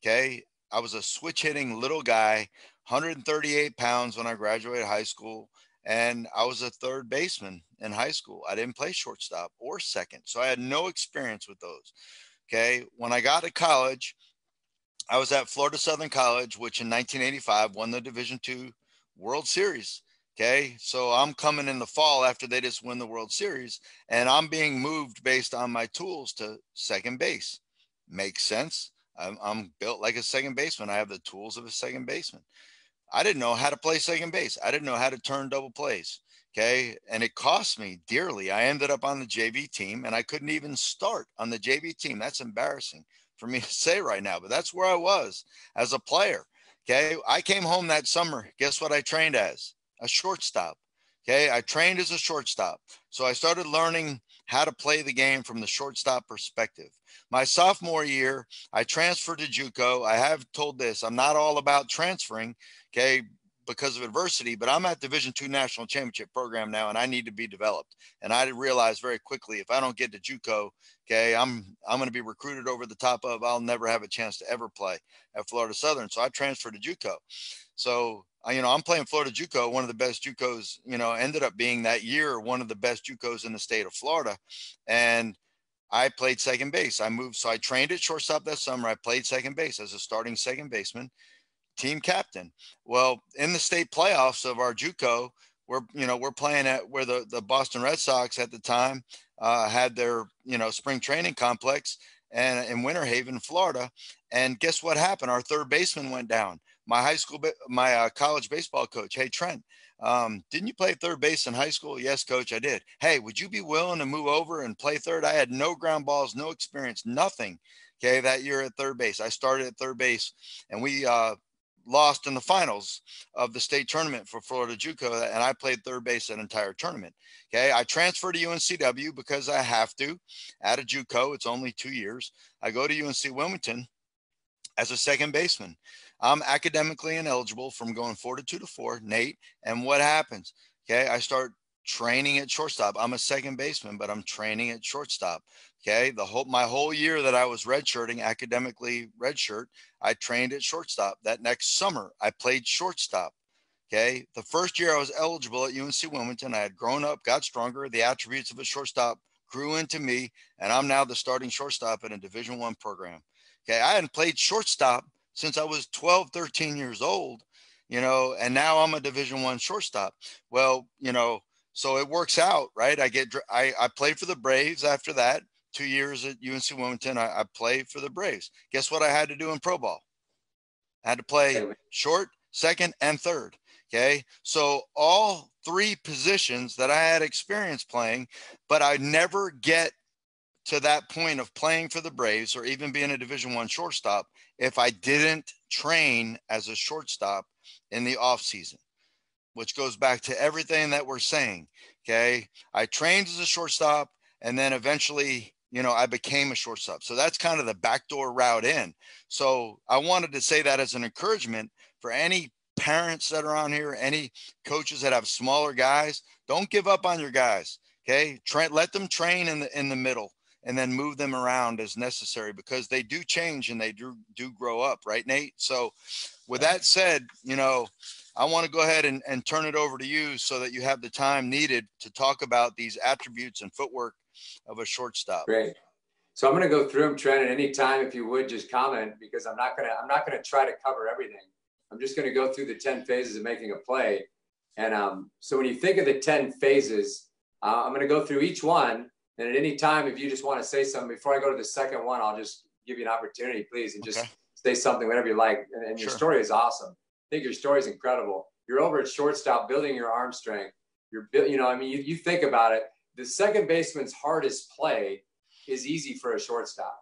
Okay. I was a switch hitting little guy, 138 pounds when I graduated high school. And I was a third baseman in high school. I didn't play shortstop or second. So I had no experience with those. Okay. When I got to college, I was at Florida Southern College, which in 1985 won the Division II World Series. Okay. So I'm coming in the fall after they just win the World Series, and I'm being moved based on my tools to second base. Makes sense. I'm built like a second baseman. I have the tools of a second baseman. I didn't know how to play second base. I didn't know how to turn double plays. Okay. And it cost me dearly. I ended up on the JV team, and I couldn't even start on the JV team. That's embarrassing for me to say right now, but that's where I was as a player. Okay. I came home that summer. Guess what I trained as? A shortstop. Okay. I trained as a shortstop. So I started learning how to play the game from the shortstop perspective. My sophomore year, I transferred to JUCO. I have told this, I'm not all about transferring, okay, because of adversity, but I'm at Division II National Championship program now, and I need to be developed. And I realized very quickly, if I don't get to JUCO, okay, I'm going to be recruited over the top of, I'll never have a chance to ever play at Florida Southern. So I transferred to JUCO. So, I'm playing Florida JUCO, one of the best JUCOs, ended up being that year, one of the best JUCOs in the state of Florida. And I played second base. So I trained at shortstop that summer. I played second base as a starting second baseman, team captain. Well, in the state playoffs of our JUCO, we're playing at where the Boston Red Sox at the time had their, spring training complex and in Winter Haven, Florida. And guess what happened? Our third baseman went down. My college baseball coach, hey, Trent, didn't you play third base in high school? Yes, coach, I did. Hey, would you be willing to move over and play third? I had no ground balls, no experience, nothing. Okay. That year at third base, I started at third base, and we lost in the finals of the state tournament for Florida JUCO, and I played third base that entire tournament. Okay. I transferred to UNCW because I have to at a JUCO. It's only 2 years. I go to UNC Wilmington as a second baseman. I'm academically ineligible from going 4-2 to 4, Nate. And what happens? Okay. I start training at shortstop. I'm a second baseman, but I'm training at shortstop. Okay. My whole year that I was redshirting, academically redshirt, I trained at shortstop. That next summer, I played shortstop. Okay. The first year I was eligible at UNC Wilmington, I had grown up, got stronger. The attributes of a shortstop grew into me, and I'm now the starting shortstop in a Division I program. Okay. I hadn't played shortstop since I was 12, 13 years old, and now I'm a Division I shortstop. Well, so it works out, right? I played for the Braves after that. 2 years at UNC Wilmington, I played for the Braves. Guess what I had to do in pro ball? I had to play short, second, and third. Okay. So all three positions that I had experience playing, but I never get to that point of playing for the Braves or even being a Division I shortstop if I didn't train as a shortstop in the off season, which goes back to everything that we're saying. Okay. I trained as a shortstop, and then eventually, I became a shortstop. So that's kind of the backdoor route in. So I wanted to say that as an encouragement for any parents that are on here, any coaches that have smaller guys. Don't give up on your guys. Okay. Let them train in the middle, and then move them around as necessary, because they do change and they do grow up. Right, Nate? So with that said, I want to go ahead and turn it over to you so that you have the time needed to talk about these attributes and footwork of a shortstop. Great. So I'm going to go through them, Trent, at any time, if you would just comment, because I'm not going to try to cover everything. I'm just going to go through the 10 phases of making a play. And so when you think of the 10 phases, I'm going to go through each one. And at any time, if you just want to say something before I go to the second one, I'll just give you an opportunity, please, and just say something, whatever you like. And your story is awesome. I think your story is incredible. You're over at shortstop building your arm strength. You think about it. The second baseman's hardest play is easy for a shortstop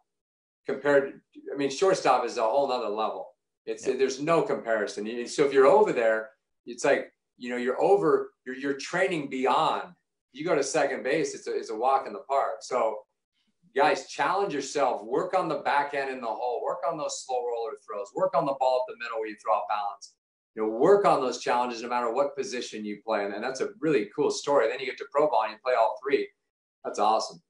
shortstop is a whole nother level. There's no comparison. So if you're over there, it's like, you're training beyond. You go to second base, it's a walk in the park. So guys, challenge yourself, work on the back end in the hole, work on those slow roller throws, work on the ball up the middle where you throw off balance. Work on those challenges no matter what position you play. And that's a really cool story. Then you get to pro ball and you play all three. That's awesome.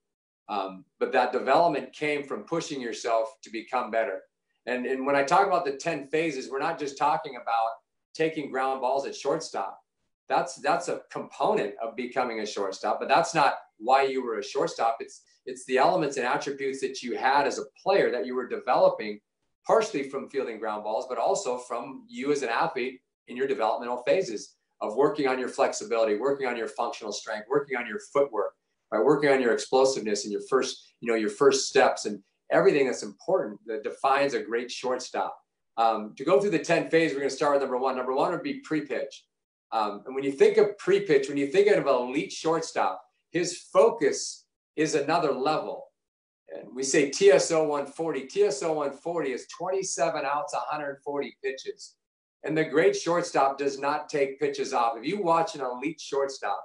But that development came from pushing yourself to become better. And when I talk about the 10 phases, we're not just talking about taking ground balls at shortstop. That's a component of becoming a shortstop, but that's not why you were a shortstop. It's the elements and attributes that you had as a player that you were developing, partially from fielding ground balls, but also from you as an athlete in your developmental phases of working on your flexibility, working on your functional strength, working on your footwork, by working on your explosiveness and your first steps and everything that's important that defines a great shortstop. To go through the 10 phases, we're going to start with number one. Number one would be pre-pitch. And when you think of pre-pitch, when you think of an elite shortstop, his focus is another level. And we say TSO 140. TSO 140 is 27 outs, 140 pitches. And the great shortstop does not take pitches off. If you watch an elite shortstop,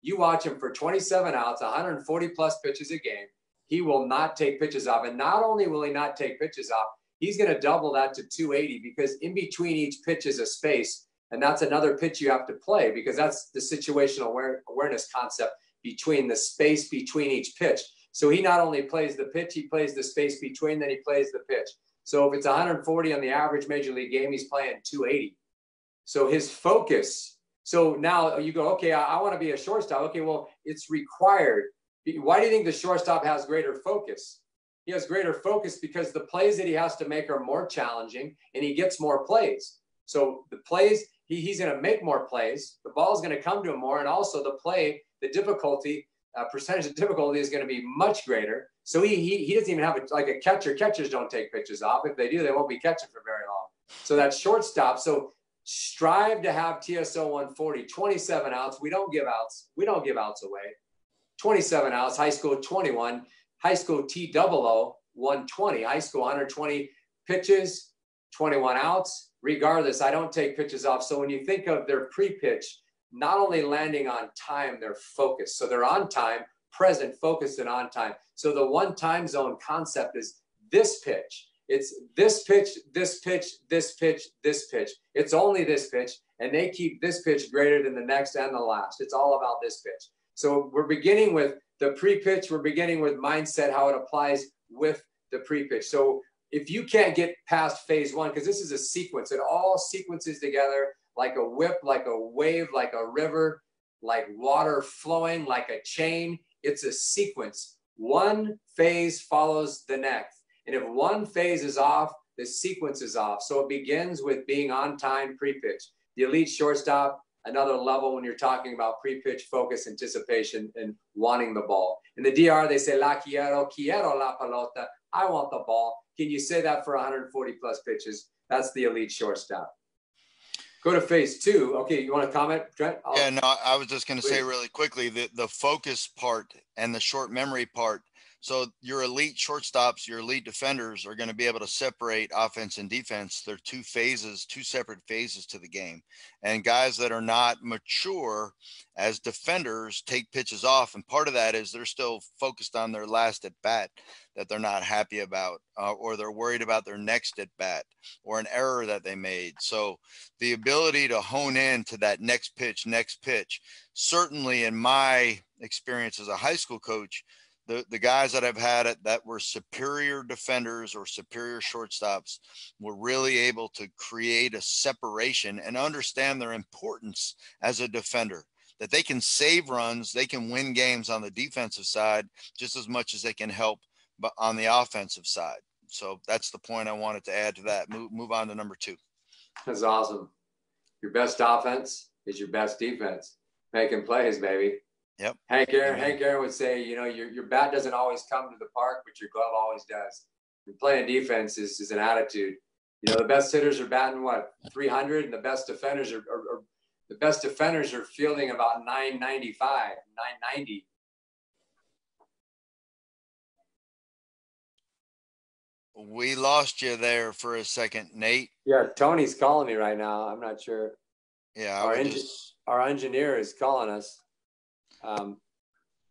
you watch him for 27 outs, 140 plus pitches a game. He will not take pitches off. And not only will he not take pitches off, he's going to double that to 280 because in between each pitch is a space. And that's another pitch you have to play because that's the situational awareness concept between the space between each pitch. So he not only plays the pitch, he plays the space between, then he plays the pitch. So if it's 140 on the average major league game, he's playing 280. So his focus. So now you go, okay, I want to be a shortstop. Okay, well, it's required. Why do you think the shortstop has greater focus? He has greater focus because the plays that he has to make are more challenging and he gets more plays. So the plays, he's going to make more plays. The ball is going to come to him more. And also the difficulty, percentage of difficulty is going to be much greater. So he doesn't even have like a catcher. Catchers don't take pitches off. If they do, they won't be catching for very long. So that shortstop. So strive to have TSO 140, 27 outs. We don't give outs. We don't give outs away. 27 outs, high school 21, high school TOO 120, high school 120 pitches, 21 outs. Regardless, I don't take pitches off. So when you think of their pre-pitch, not only landing on time, they're focused. So they're on time, present, focused, and on time. So the one time zone concept is this pitch. It's this pitch, this pitch, this pitch, this pitch. It's only this pitch. And they keep this pitch greater than the next and the last. It's all about this pitch. So we're beginning with the pre-pitch. We're beginning with mindset, how it applies with the pre-pitch. So if you can't get past phase one, because this is a sequence, it all sequences together like a whip, like a wave, like a river, like water flowing, like a chain. It's a sequence. One phase follows the next. And if one phase is off, the sequence is off. So it begins with being on time pre-pitch. The elite shortstop, another level when you're talking about pre-pitch focus, anticipation, and wanting the ball. In the DR, they say, la quiero la pelota. I want the ball. Can you say that for 140 plus pitches? That's the elite shortstop. Go to phase two. Okay, you want to comment, Trent? Yeah, no, I was just going to say really quickly that the focus part and the short memory part. So your elite shortstops, your elite defenders are going to be able to separate offense and defense. They're two separate phases to the game. And guys that are not mature as defenders take pitches off. And part of that is they're still focused on their last at bat that they're not happy about, or they're worried about their next at bat or an error that they made. So the ability to hone in to that next pitch, certainly in my experience as a high school coach, the guys that I've had it that were superior defenders or superior shortstops were really able to create a separation and understand their importance as a defender, that they can save runs, they can win games on the defensive side just as much as they can help on the offensive side. So that's the point I wanted to add to that. Move on to number 2. That's awesome. Your best offense is your best defense. Making plays, baby. Yep. Hank Aaron would say, you know, your bat doesn't always come to the park, but your glove always does. And playing defense is an attitude. You know, the best hitters are batting 300, and the best defenders are fielding about 995, 990. We lost you there for a second, Nate. Yeah, Tony's calling me right now. I'm not sure. Yeah, our engineer is calling us.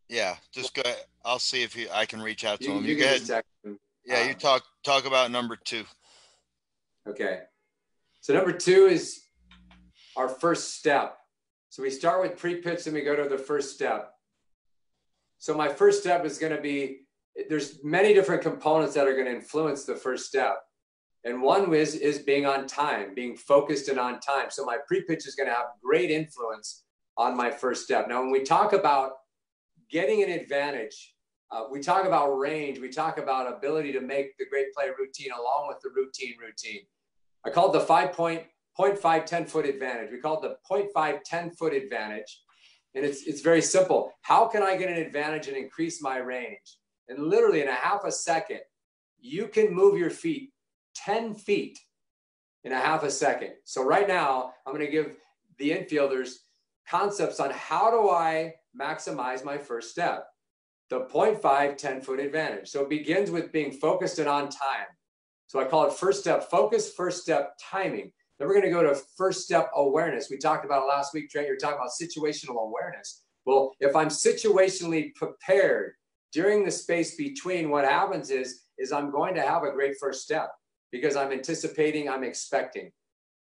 Yeah, just go. I'll see if I can reach out to him. You go ahead. text him. Yeah, you talk about number 2. Okay. So number 2 is our first step. So we start with pre-pitch and we go to the first step. So my first step is going to be, there's many different components that are going to influence the first step. And one is being on time, being focused and on time. So my pre-pitch is going to have great influence on my first step. Now, when we talk about getting an advantage, we talk about range, we talk about ability to make the great play routine along with the routine. I call it the 0.5 10-foot advantage. We call it the 0.5 10-foot advantage. And it's very simple. How can I get an advantage and increase my range? And literally in a half a second, you can move your feet 10 feet in a half a second. So right now, I'm going to give the infielders concepts on how do I maximize my first step. The 0.5 10-foot advantage. So it begins with being focused and on time. So I call it first step focus, first step timing. Then we're going to go to first step awareness. We talked about it last week, Trent. You're talking about situational awareness. Well, if I'm situationally prepared during the space between, what happens is I'm going to have a great first step because I'm anticipating, I'm expecting.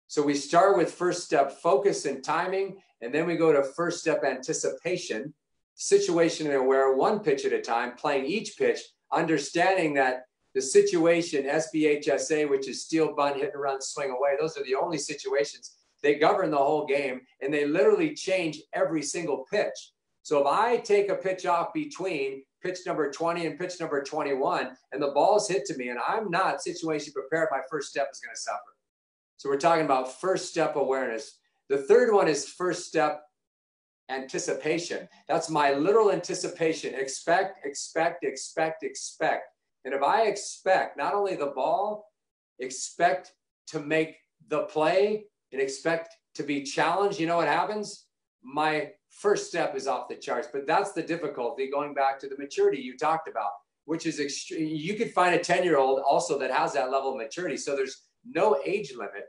So we start with first step focus and timing, and then we go to first step anticipation, situationally aware, one pitch at a time, playing each pitch, understanding that the situation, SBHSA, which is steal, bunt, hit and run, swing away, those are the only situations. They govern the whole game, and they literally change every single pitch. So if I take a pitch off between pitch number 20 and pitch number 21, and the ball's hit to me, and I'm not situation prepared, my first step is going to suffer. So we're talking about first step awareness. The third one is first step anticipation. That's my literal anticipation. Expect. And if I expect not only the ball, expect to make the play and expect to be challenged, you know what happens? My first step is off the charts. But that's the difficulty, going back to the maturity you talked about, which is extreme. You could find a 10-year-old also that has that level of maturity. So there's no age limit.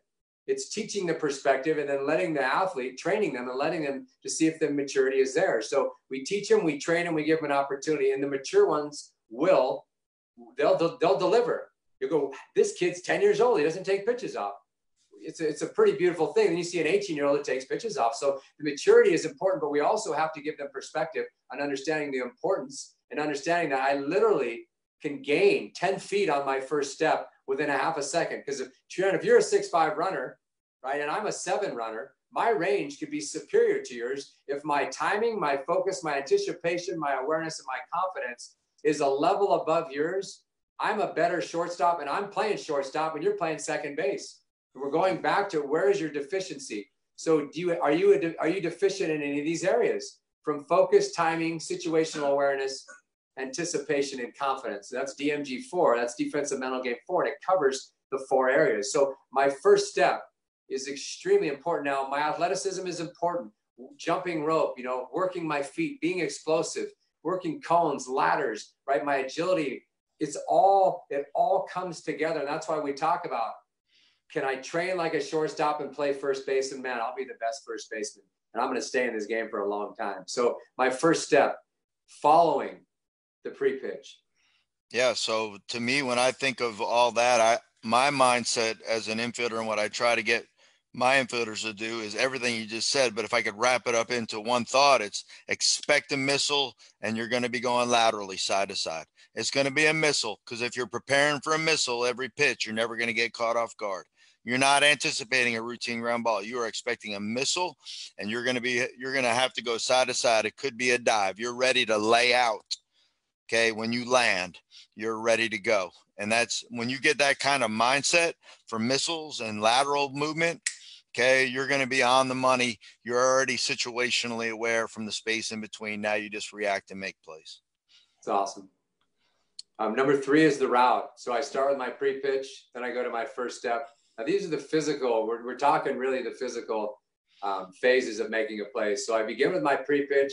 It's teaching the perspective and then letting the athlete, training them and letting them to see if the maturity is there. So we teach them, we train them, we give them an opportunity, and the mature ones they'll deliver. You go, this kid's 10 years old. He doesn't take pitches off. It's a pretty beautiful thing. And you see an 18-year-old that takes pitches off. So the maturity is important, but we also have to give them perspective on understanding the importance and understanding that I literally can gain 10 feet on my first step within a half a second. Because if you're a 6'5" runner, right, and I'm a 7 runner, my range could be superior to yours if my timing, my focus, my anticipation, my awareness, and my confidence is a level above yours. I'm a better shortstop, and I'm playing shortstop, and you're playing second base. And we're going back to where is your deficiency? So are you deficient in any of these areas? From focus, timing, situational awareness, anticipation, and confidence. That's DMG4. That's defensive mental game 4, and it covers the 4 areas. So my first step is extremely important. Now, my athleticism is important. Jumping rope, working my feet, being explosive, working cones, ladders, right? My agility, it all comes together. And that's why we talk about, can I train like a shortstop and play first base? And man, I'll be the best first baseman. And I'm going to stay in this game for a long time. So my first step, following the pre-pitch. Yeah. So to me, when I think of all that, my mindset as an infielder and what I try to get my infielders to do is everything you just said. But if I could wrap it up into one thought, it's expect a missile, and you're going to be going laterally side to side. It's going to be a missile, because if you're preparing for a missile every pitch, you're never going to get caught off guard. You're not anticipating a routine ground ball. You are expecting a missile, and you're going to have to go side to side. It could be a dive. You're ready to lay out. Okay. When you land, you're ready to go. And that's when you get that kind of mindset for missiles and lateral movement. Okay. You're going to be on the money. You're already situationally aware from the space in between. Now you just react and make plays. It's awesome. Number 3 is the route. So I start with my pre-pitch, then I go to my first step. Now these are the physical, we're talking really the physical phases of making a play. So I begin with my pre-pitch,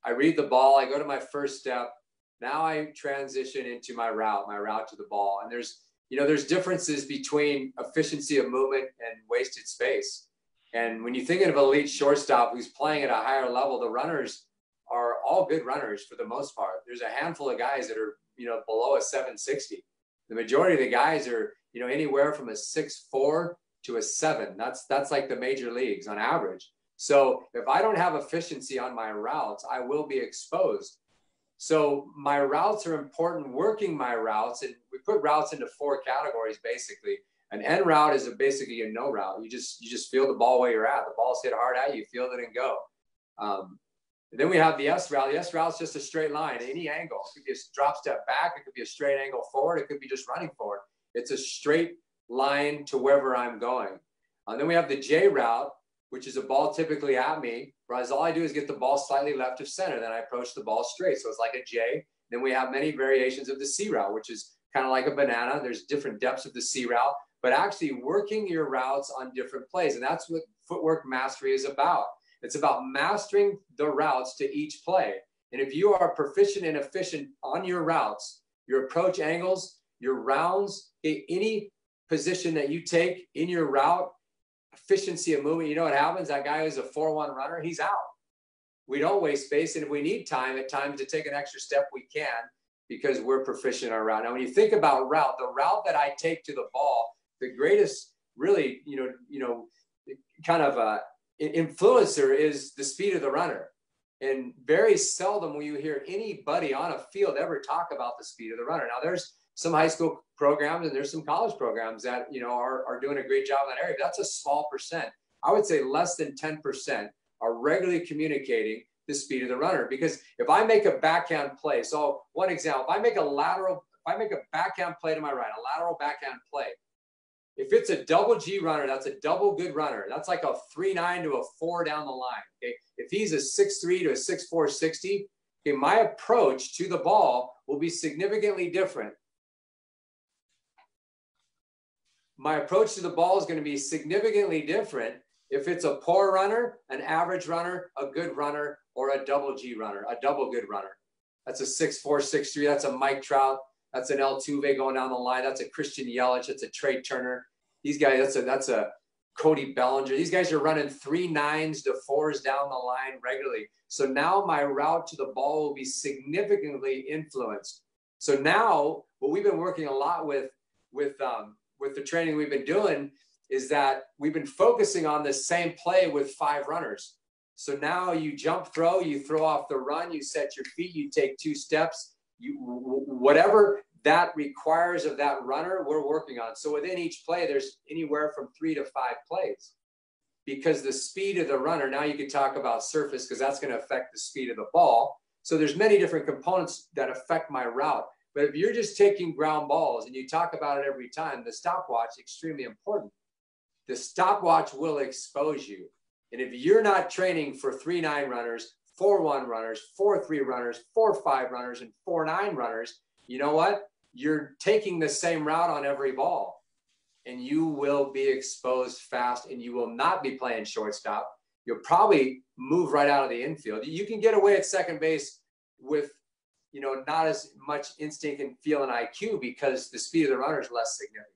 I read the ball, I go to my first step. Now I transition into my route to the ball. And there's differences between efficiency of movement and wasted space. And when you're thinking of elite shortstop who's playing at a higher level, the runners are all good runners for the most part. There's a handful of guys that are, below a 760. The majority of the guys are, anywhere from a 6'4" to a 7. That's like the major leagues on average. So if I don't have efficiency on my routes, I will be exposed. So my routes are important, working my routes. And we put routes into 4 categories, basically. An end route is basically a no route. You just feel the ball where you're at. The ball's hit hard at you, feel it and go. Then we have the S route. The S route is just a straight line, any angle. It could be a drop step back. It could be a straight angle forward. It could be just running forward. It's a straight line to wherever I'm going. And then we have the J route, which is a ball typically at me, whereas all I do is get the ball slightly left of center. Then I approach the ball straight. So it's like a J. Then we have many variations of the C route, which is kind of like a banana. There's different depths of the C route, but actually working your routes on different plays. And that's what footwork mastery is about. It's about mastering the routes to each play. And if you are proficient and efficient on your routes, your approach angles, your rounds, any position that you take in your route, efficiency of movement, you know what happens? That guy who's a 4-1 runner, he's out. We don't waste space. And if we need time at times to take an extra step, we can, because we're proficient in our route. Now, when you think about route, the route that I take to the ball, the greatest really, kind of influencer is the speed of the runner. And very seldom will you hear anybody on a field ever talk about the speed of the runner. Now, there's some high school programs and there's some college programs that, are doing a great job in that area. But that's a small percent. I would say less than 10% are regularly communicating the speed of the runner. Because if I make a backhand play, so one example, if I make a backhand play to my right, a lateral backhand play, if it's a double G runner, that's a double good runner. That's like a 3.9 to a 4 down the line. Okay? If he's a 6.3 to a 6.4 60, okay, my approach to the ball will be significantly different. My approach to the ball is going to be significantly different if it's a poor runner, an average runner, a good runner, or a double G runner, a double good runner. That's a 6'4", 6'3". That's a Mike Trout. That's an Altuve going down the line. That's a Christian Yelich. That's a Trey Turner. These guys, that's a Cody Bellinger. These guys are running 3.9s to 4s down the line regularly. So now my route to the ball will be significantly influenced. So now what we've been working a lot with the training we've been doing is that we've been focusing on the same play with 5 runners. So now you jump throw, you throw off the run, you set your feet, you take 2 steps, whatever that requires of that runner, we're working on. So within each play, there's anywhere from 3 to 5 plays, because the speed of the runner, now you can talk about surface, because that's going to affect the speed of the ball. So there's many different components that affect my route. But if you're just taking ground balls and you talk about it every time, the stopwatch is extremely important. The stopwatch will expose you. And if you're not training for 3.9 runners, 4.1 runners, 4.3 runners, 4.5 runners, and 4.9 runners, you know what? You're taking the same route on every ball, and you will be exposed fast, and you will not be playing shortstop. You'll probably move right out of the infield. You can get away at second base with, not as much instinct and feel and IQ, because the speed of the runner is less significant.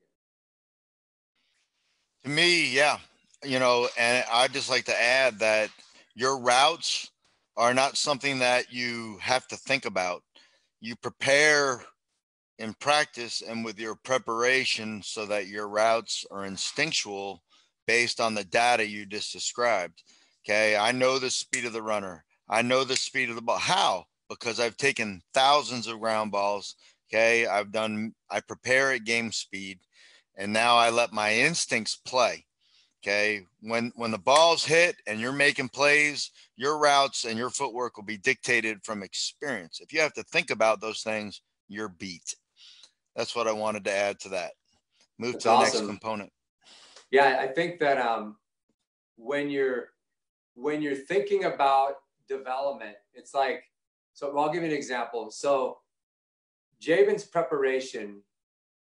To me, yeah. And I'd just like to add that your routes are not something that you have to think about. You prepare in practice and with your preparation so that your routes are instinctual based on the data you just described. Okay. I know the speed of the runner. I know the speed of the ball. How? Because I've taken thousands of ground balls. Okay. I prepare at game speed, and now I let my instincts play. Okay. When the ball's hit and you're making plays, your routes and your footwork will be dictated from experience. If you have to think about those things, you're beat. That's what I wanted to add to that. Move That's to the awesome. next component. Yeah, I think that when you're thinking about development, it's like, so I'll give you an example. So Jabin's preparation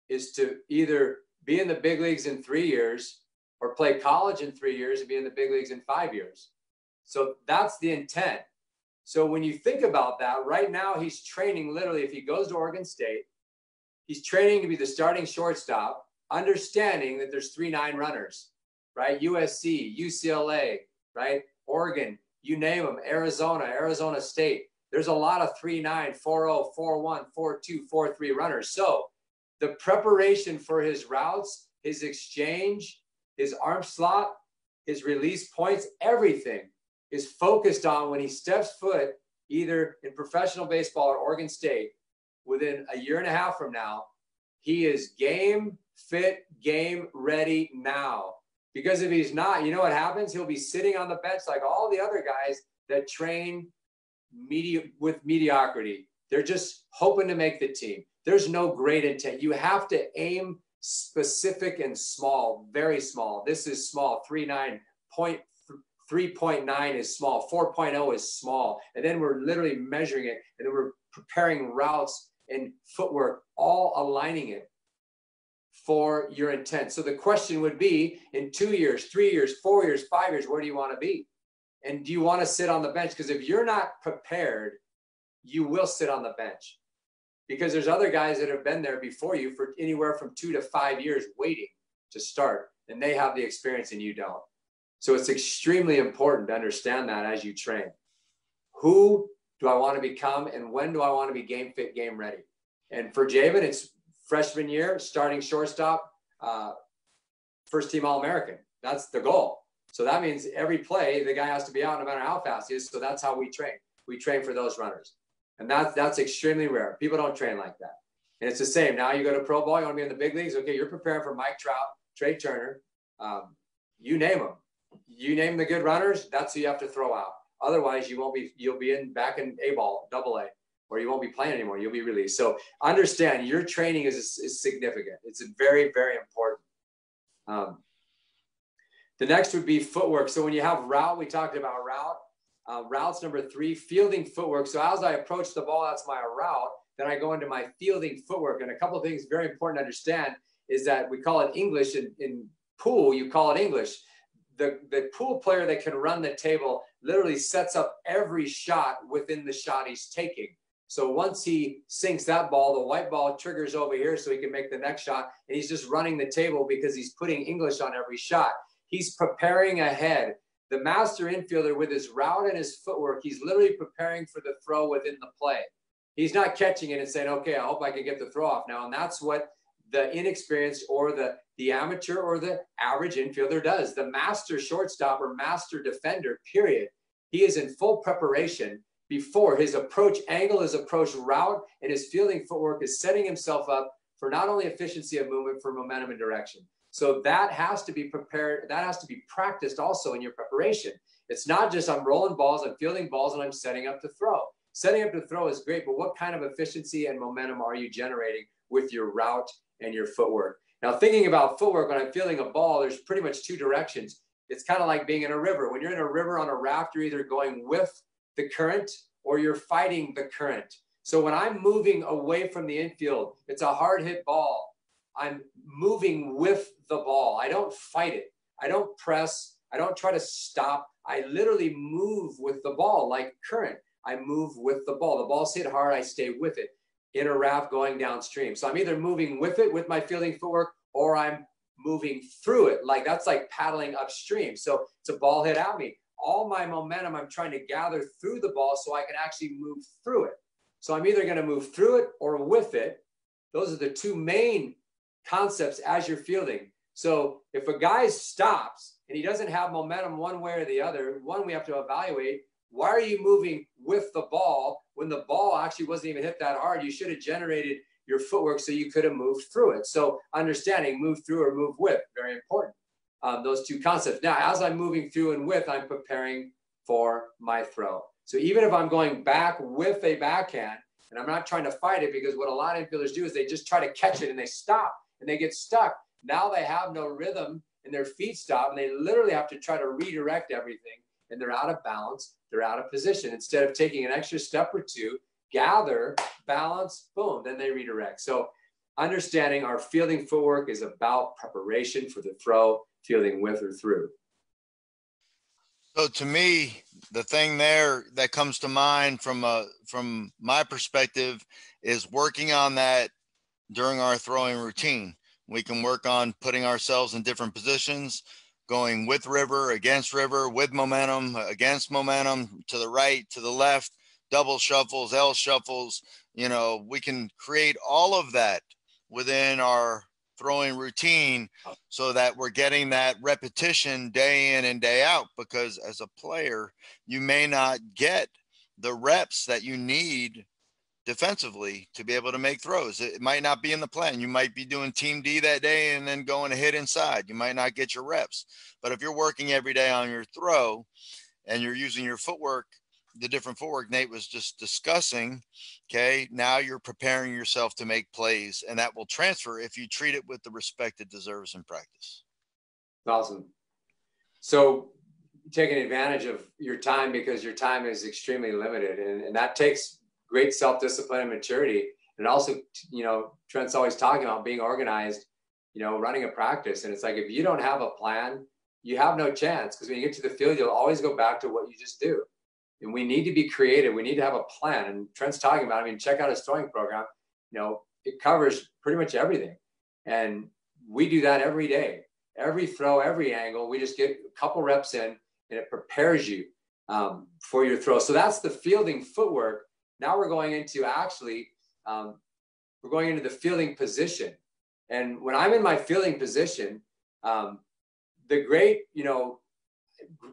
is to either be in the big leagues in 3 years or play college in 3 years and be in the big leagues in 5 years. So that's the intent. So when you think about that, right now he's training literally, if he goes to Oregon State, he's training to be the starting shortstop, understanding that there's 3.9 runners, right? USC, UCLA, right? Oregon, you name them, Arizona State. There's a lot of 3.9, 4.0, 4.1, 4.2, 4.3 runners. So the preparation for his routes, his exchange, his arm slot, his release points, everything is focused on when he steps foot either in professional baseball or Oregon State. Within a year and a half from now, he is game, fit, game, ready now. Because if he's not, you know what happens? He'll be sitting on the bench like all the other guys that train with mediocrity. They're just hoping to make the team. There's no great intent. You have to aim specific and small, very small. This is small. 3.9 is small. 4.0 is small. And then we're literally measuring it, and then we're preparing routes and footwork, all aligning it for your intent. So the question would be, in 2 years, 3 years, 4 years, 5 years, where do you want to be? And do you want to sit on the bench? Because if you're not prepared, you will sit on the bench. Because there's other guys that have been there before you for anywhere from 2 to 5 years waiting to start, and they have the experience and you don't. So it's extremely important to understand that as you train. Who do I want to become, and when do I want to be game fit, game ready? And for Jabin, it's freshman year, starting shortstop, first team All-American. That's the goal. So that means every play, the guy has to be out no matter how fast he is. So that's how we train. We train for those runners. And that's extremely rare. People don't train like that. And it's the same. Now you go to pro ball, you want to be in the big leagues. Okay, you're preparing for Mike Trout, Trey Turner. You name them. You name the good runners, that's who you have to throw out. Otherwise, you'll be back in A-ball, AA, or you won't be playing anymore. You'll be released. So understand your training is significant. It's very, very important. The next would be footwork. So when you have route, we talked about route. Routes number 3, fielding footwork. So as I approach the ball, that's my route. Then I go into my fielding footwork. And a couple of things very important to understand is that we call it English. In pool, you call it English. The pool player that can run the table literally sets up every shot within the shot he's taking. So once he sinks that ball, the white ball triggers over here so he can make the next shot. And he's just running the table because he's putting English on every shot. He's preparing ahead. The master infielder, with his route and his footwork, he's literally preparing for the throw within the play. He's not catching it and saying, okay, I hope I can get the throw off now. And that's what the inexperienced or the amateur or the average infielder does. The master shortstop or master defender, period, he is in full preparation before his approach angle, his approach route, and his fielding footwork is setting himself up for not only efficiency of movement, for momentum and direction. So that has to be prepared. That has to be practiced also in your preparation. It's not just I'm rolling balls, I'm fielding balls, and I'm setting up to throw. Setting up to throw is great, but what kind of efficiency and momentum are you generating with your route and your footwork? Now, thinking about footwork, when I'm fielding a ball, there's pretty much 2 directions. It's kind of like being in a river. When you're in a river on a raft, you're either going with the current or you're fighting the current. So when I'm moving away from the infield, it's a hard hit ball. I'm moving with the ball. I don't fight it. I don't press. I don't try to stop. I literally move with the ball like current. I move with the ball. The ball's hit hard. I stay with it in a raft going downstream. So I'm either moving with it with my fielding footwork, or I'm moving through it. Like that's like paddling upstream. So it's a ball hit at me. All my momentum I'm trying to gather through the ball so I can actually move through it. So I'm either going to move through it or with it. Those are the 2 main concepts as you're fielding. So if a guy stops and he doesn't have momentum one way or the other, one, we have to evaluate, why are you moving with the ball when the ball actually wasn't even hit that hard? You should have generated your footwork so you could have moved through it. So understanding move through or move with, very important. Those two concepts. Now, as I'm moving through and with, I'm preparing for my throw. So even if I'm going back with a backhand and I'm not trying to fight it, because what a lot of infielders do is they just try to catch it and they stop and they get stuck. Now they have no rhythm and their feet stop and they literally have to try to redirect everything and they're out of balance. They're out of position. Instead of taking an extra step or two, gather, balance, boom, then they redirect. So understanding our fielding footwork is about preparation for the throw, fielding with or through. So to me, the thing there that comes to mind from my perspective is working on that during our throwing routine. We can work on putting ourselves in different positions, going with river, against river, with momentum, against momentum, to the right, to the left, double shuffles, L shuffles. You know, we can create all of that within our throwing routine so that we're getting that repetition day in and day out, because as a player, you may not get the reps that you need defensively to be able to make throws. It might not be in the plan. You might be doing team D that day and then going to hit inside. You might not get your reps. But if you're working every day on your throw and you're using your footwork, the different footwork Nate was just discussing, okay, now you're preparing yourself to make plays, and that will transfer if you treat it with the respect it deserves in practice. Awesome. So taking advantage of your time, because your time is extremely limited, and that takes great self-discipline and maturity. And also, you know, Trent's always talking about being organized, you know, running a practice. And it's like, if you don't have a plan, you have no chance, because when you get to the field, you'll always go back to what you just do. And we need to be creative. We need to have a plan. And Trent's talking about, I mean, check out his throwing program. You know, it covers pretty much everything. And we do that every day. Every throw, every angle, we just get a couple reps in and it prepares you for your throw. So that's the fielding footwork. Now we're going into we're going into the fielding position. And when I'm in my fielding position, the great, you know,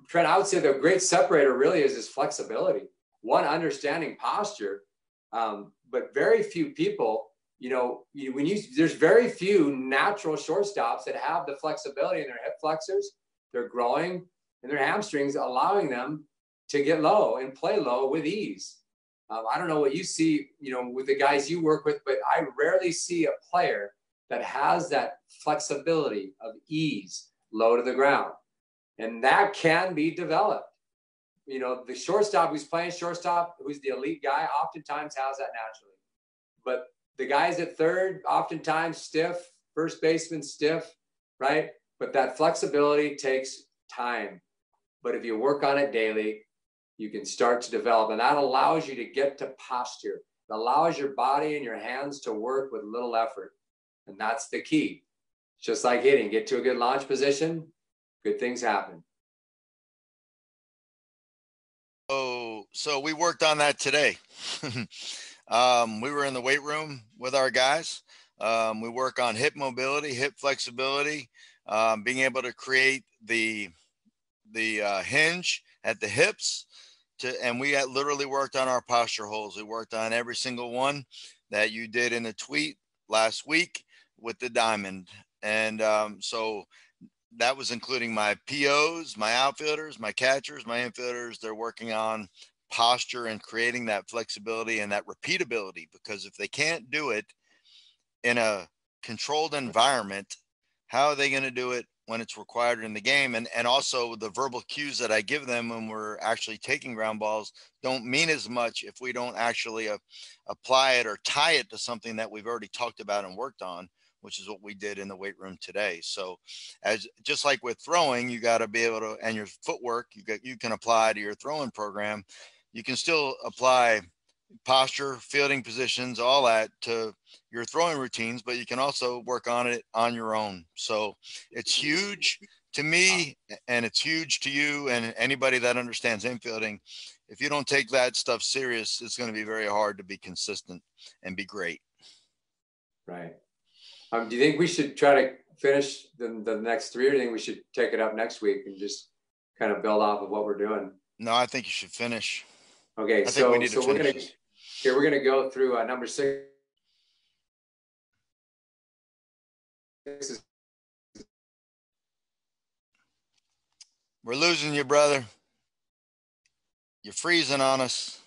Trent, I would say the great separator really is his flexibility. One, understanding posture, but very few people, you know, there's very few natural shortstops that have the flexibility in their hip flexors, their groin, and their hamstrings, allowing them to get low and play low with ease. I don't know what you see, you know, with the guys you work with, but I rarely see a player that has that flexibility of ease, low to the ground. And that can be developed. You know, the shortstop who's playing shortstop, who's the elite guy, oftentimes has that naturally. But the guys at third, oftentimes stiff, first baseman stiff, right? But that flexibility takes time. But if you work on it daily, you can start to develop. And that allows you to get to posture. It allows your body and your hands to work with little effort. And that's the key. Just like hitting, get to a good launch position, good things happen. So we worked on that today. We were in the weight room with our guys. We work on hip mobility, hip flexibility, being able to create the hinge at the hips. And we had literally worked on our posture holes. We worked on every single one that you did in the tweet last week with the diamond. And so that was including my POs, my outfielders, my catchers, my infielders. They're working on posture and creating that flexibility and that repeatability, because if they can't do it in a controlled environment, how are they going to do it when it's required in the game? And also the verbal cues that I give them when we're actually taking ground balls don't mean as much if we don't actually apply it or tie it to something that we've already talked about and worked on, which is what we did in the weight room today. So just like with throwing, you got to be able to, and your footwork, you can apply to your throwing program. You can still apply posture, fielding positions, all that to your throwing routines, but you can also work on it on your own. So it's huge to me, and it's huge to you and anybody that understands infielding. If you don't take that stuff serious, it's going to be very hard to be consistent and be great. Right. Do you think we should try to finish the next three, or do you think we should take it up next week and just kind of build off of what we're doing? No, I think you should finish. Okay, I think we need to we're finish gonna here we're gonna go through number 6. We're losing you, brother. You're freezing on us.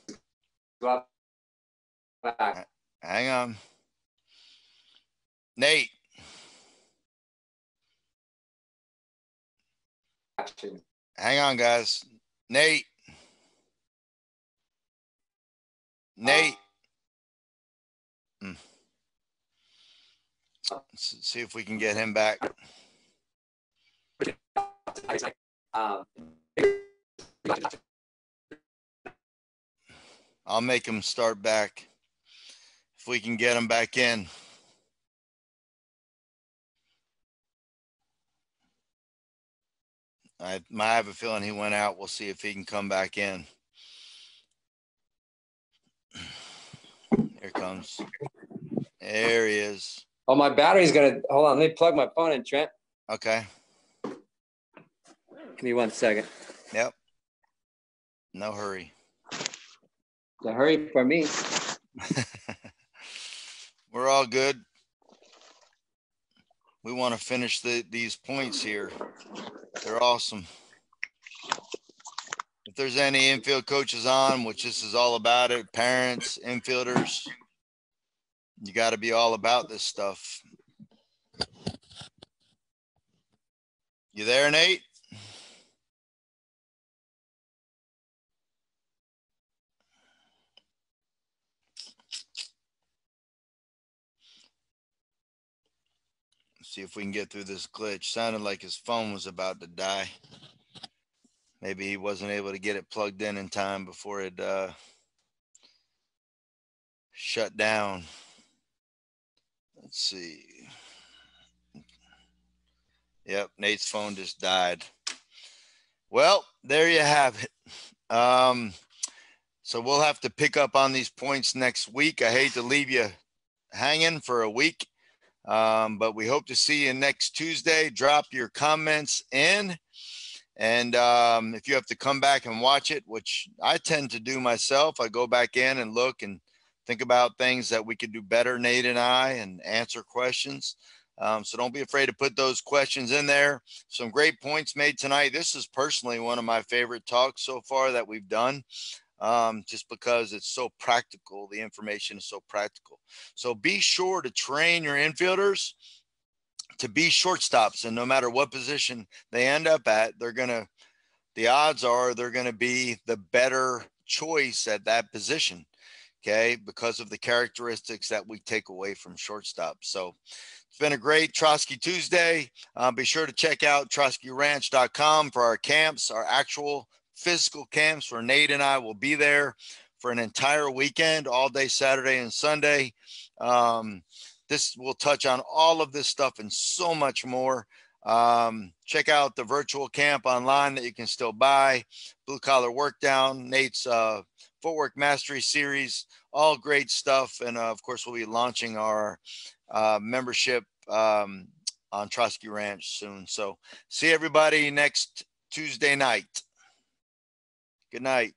Hang on. Nate. Hang on, guys. Nate. Let's see if we can get him back. I'll make him start back if we can get him back in. I have a feeling he went out. We'll see if he can come back in. Here comes. There he is. Oh, my battery's gonna hold on. Let me plug my phone in, Trent. Okay. Give me 1 second. Yep. No hurry. The hurry for me. We're all good. We want to finish these points here. They're awesome. If there's any infield coaches on, which this is all about it, parents, infielders, you got to be all about this stuff. You there, Nate? See if we can get through this glitch. Sounded like his phone was about to die. Maybe he wasn't able to get it plugged in time before it shut down. Let's see. Yep, Nate's phone just died. Well, there you have it. So we'll have to pick up on these points next week. I hate to leave you hanging for a week. But we hope to see you next Tuesday. Drop your comments in. And if you have to come back and watch it, which I tend to do myself, I go back in and look and think about things that we could do better, Nate and I, and answer questions. So don't be afraid to put those questions in there. Some great points made tonight. This is personally one of my favorite talks so far that we've done. Just because it's so practical. The information is so practical. So be sure to train your infielders to be shortstops, and no matter what position they end up at, the odds are they're going to be the better choice at that position. Okay. Because of the characteristics that we take away from shortstop. So it's been a great Trotsky Tuesday. Be sure to check out TrotskyRanch.com for our camps, our actual physical camps where Nate and I will be there for an entire weekend, all day Saturday and Sunday. This will touch on all of this stuff and so much more. Check out the virtual camp online that you can still buy. Blue Collar Workdown, Nate's Footwork Mastery Series, all great stuff. And of course, we'll be launching our membership on Trotsky Ranch soon. So see everybody next Tuesday night. Good night.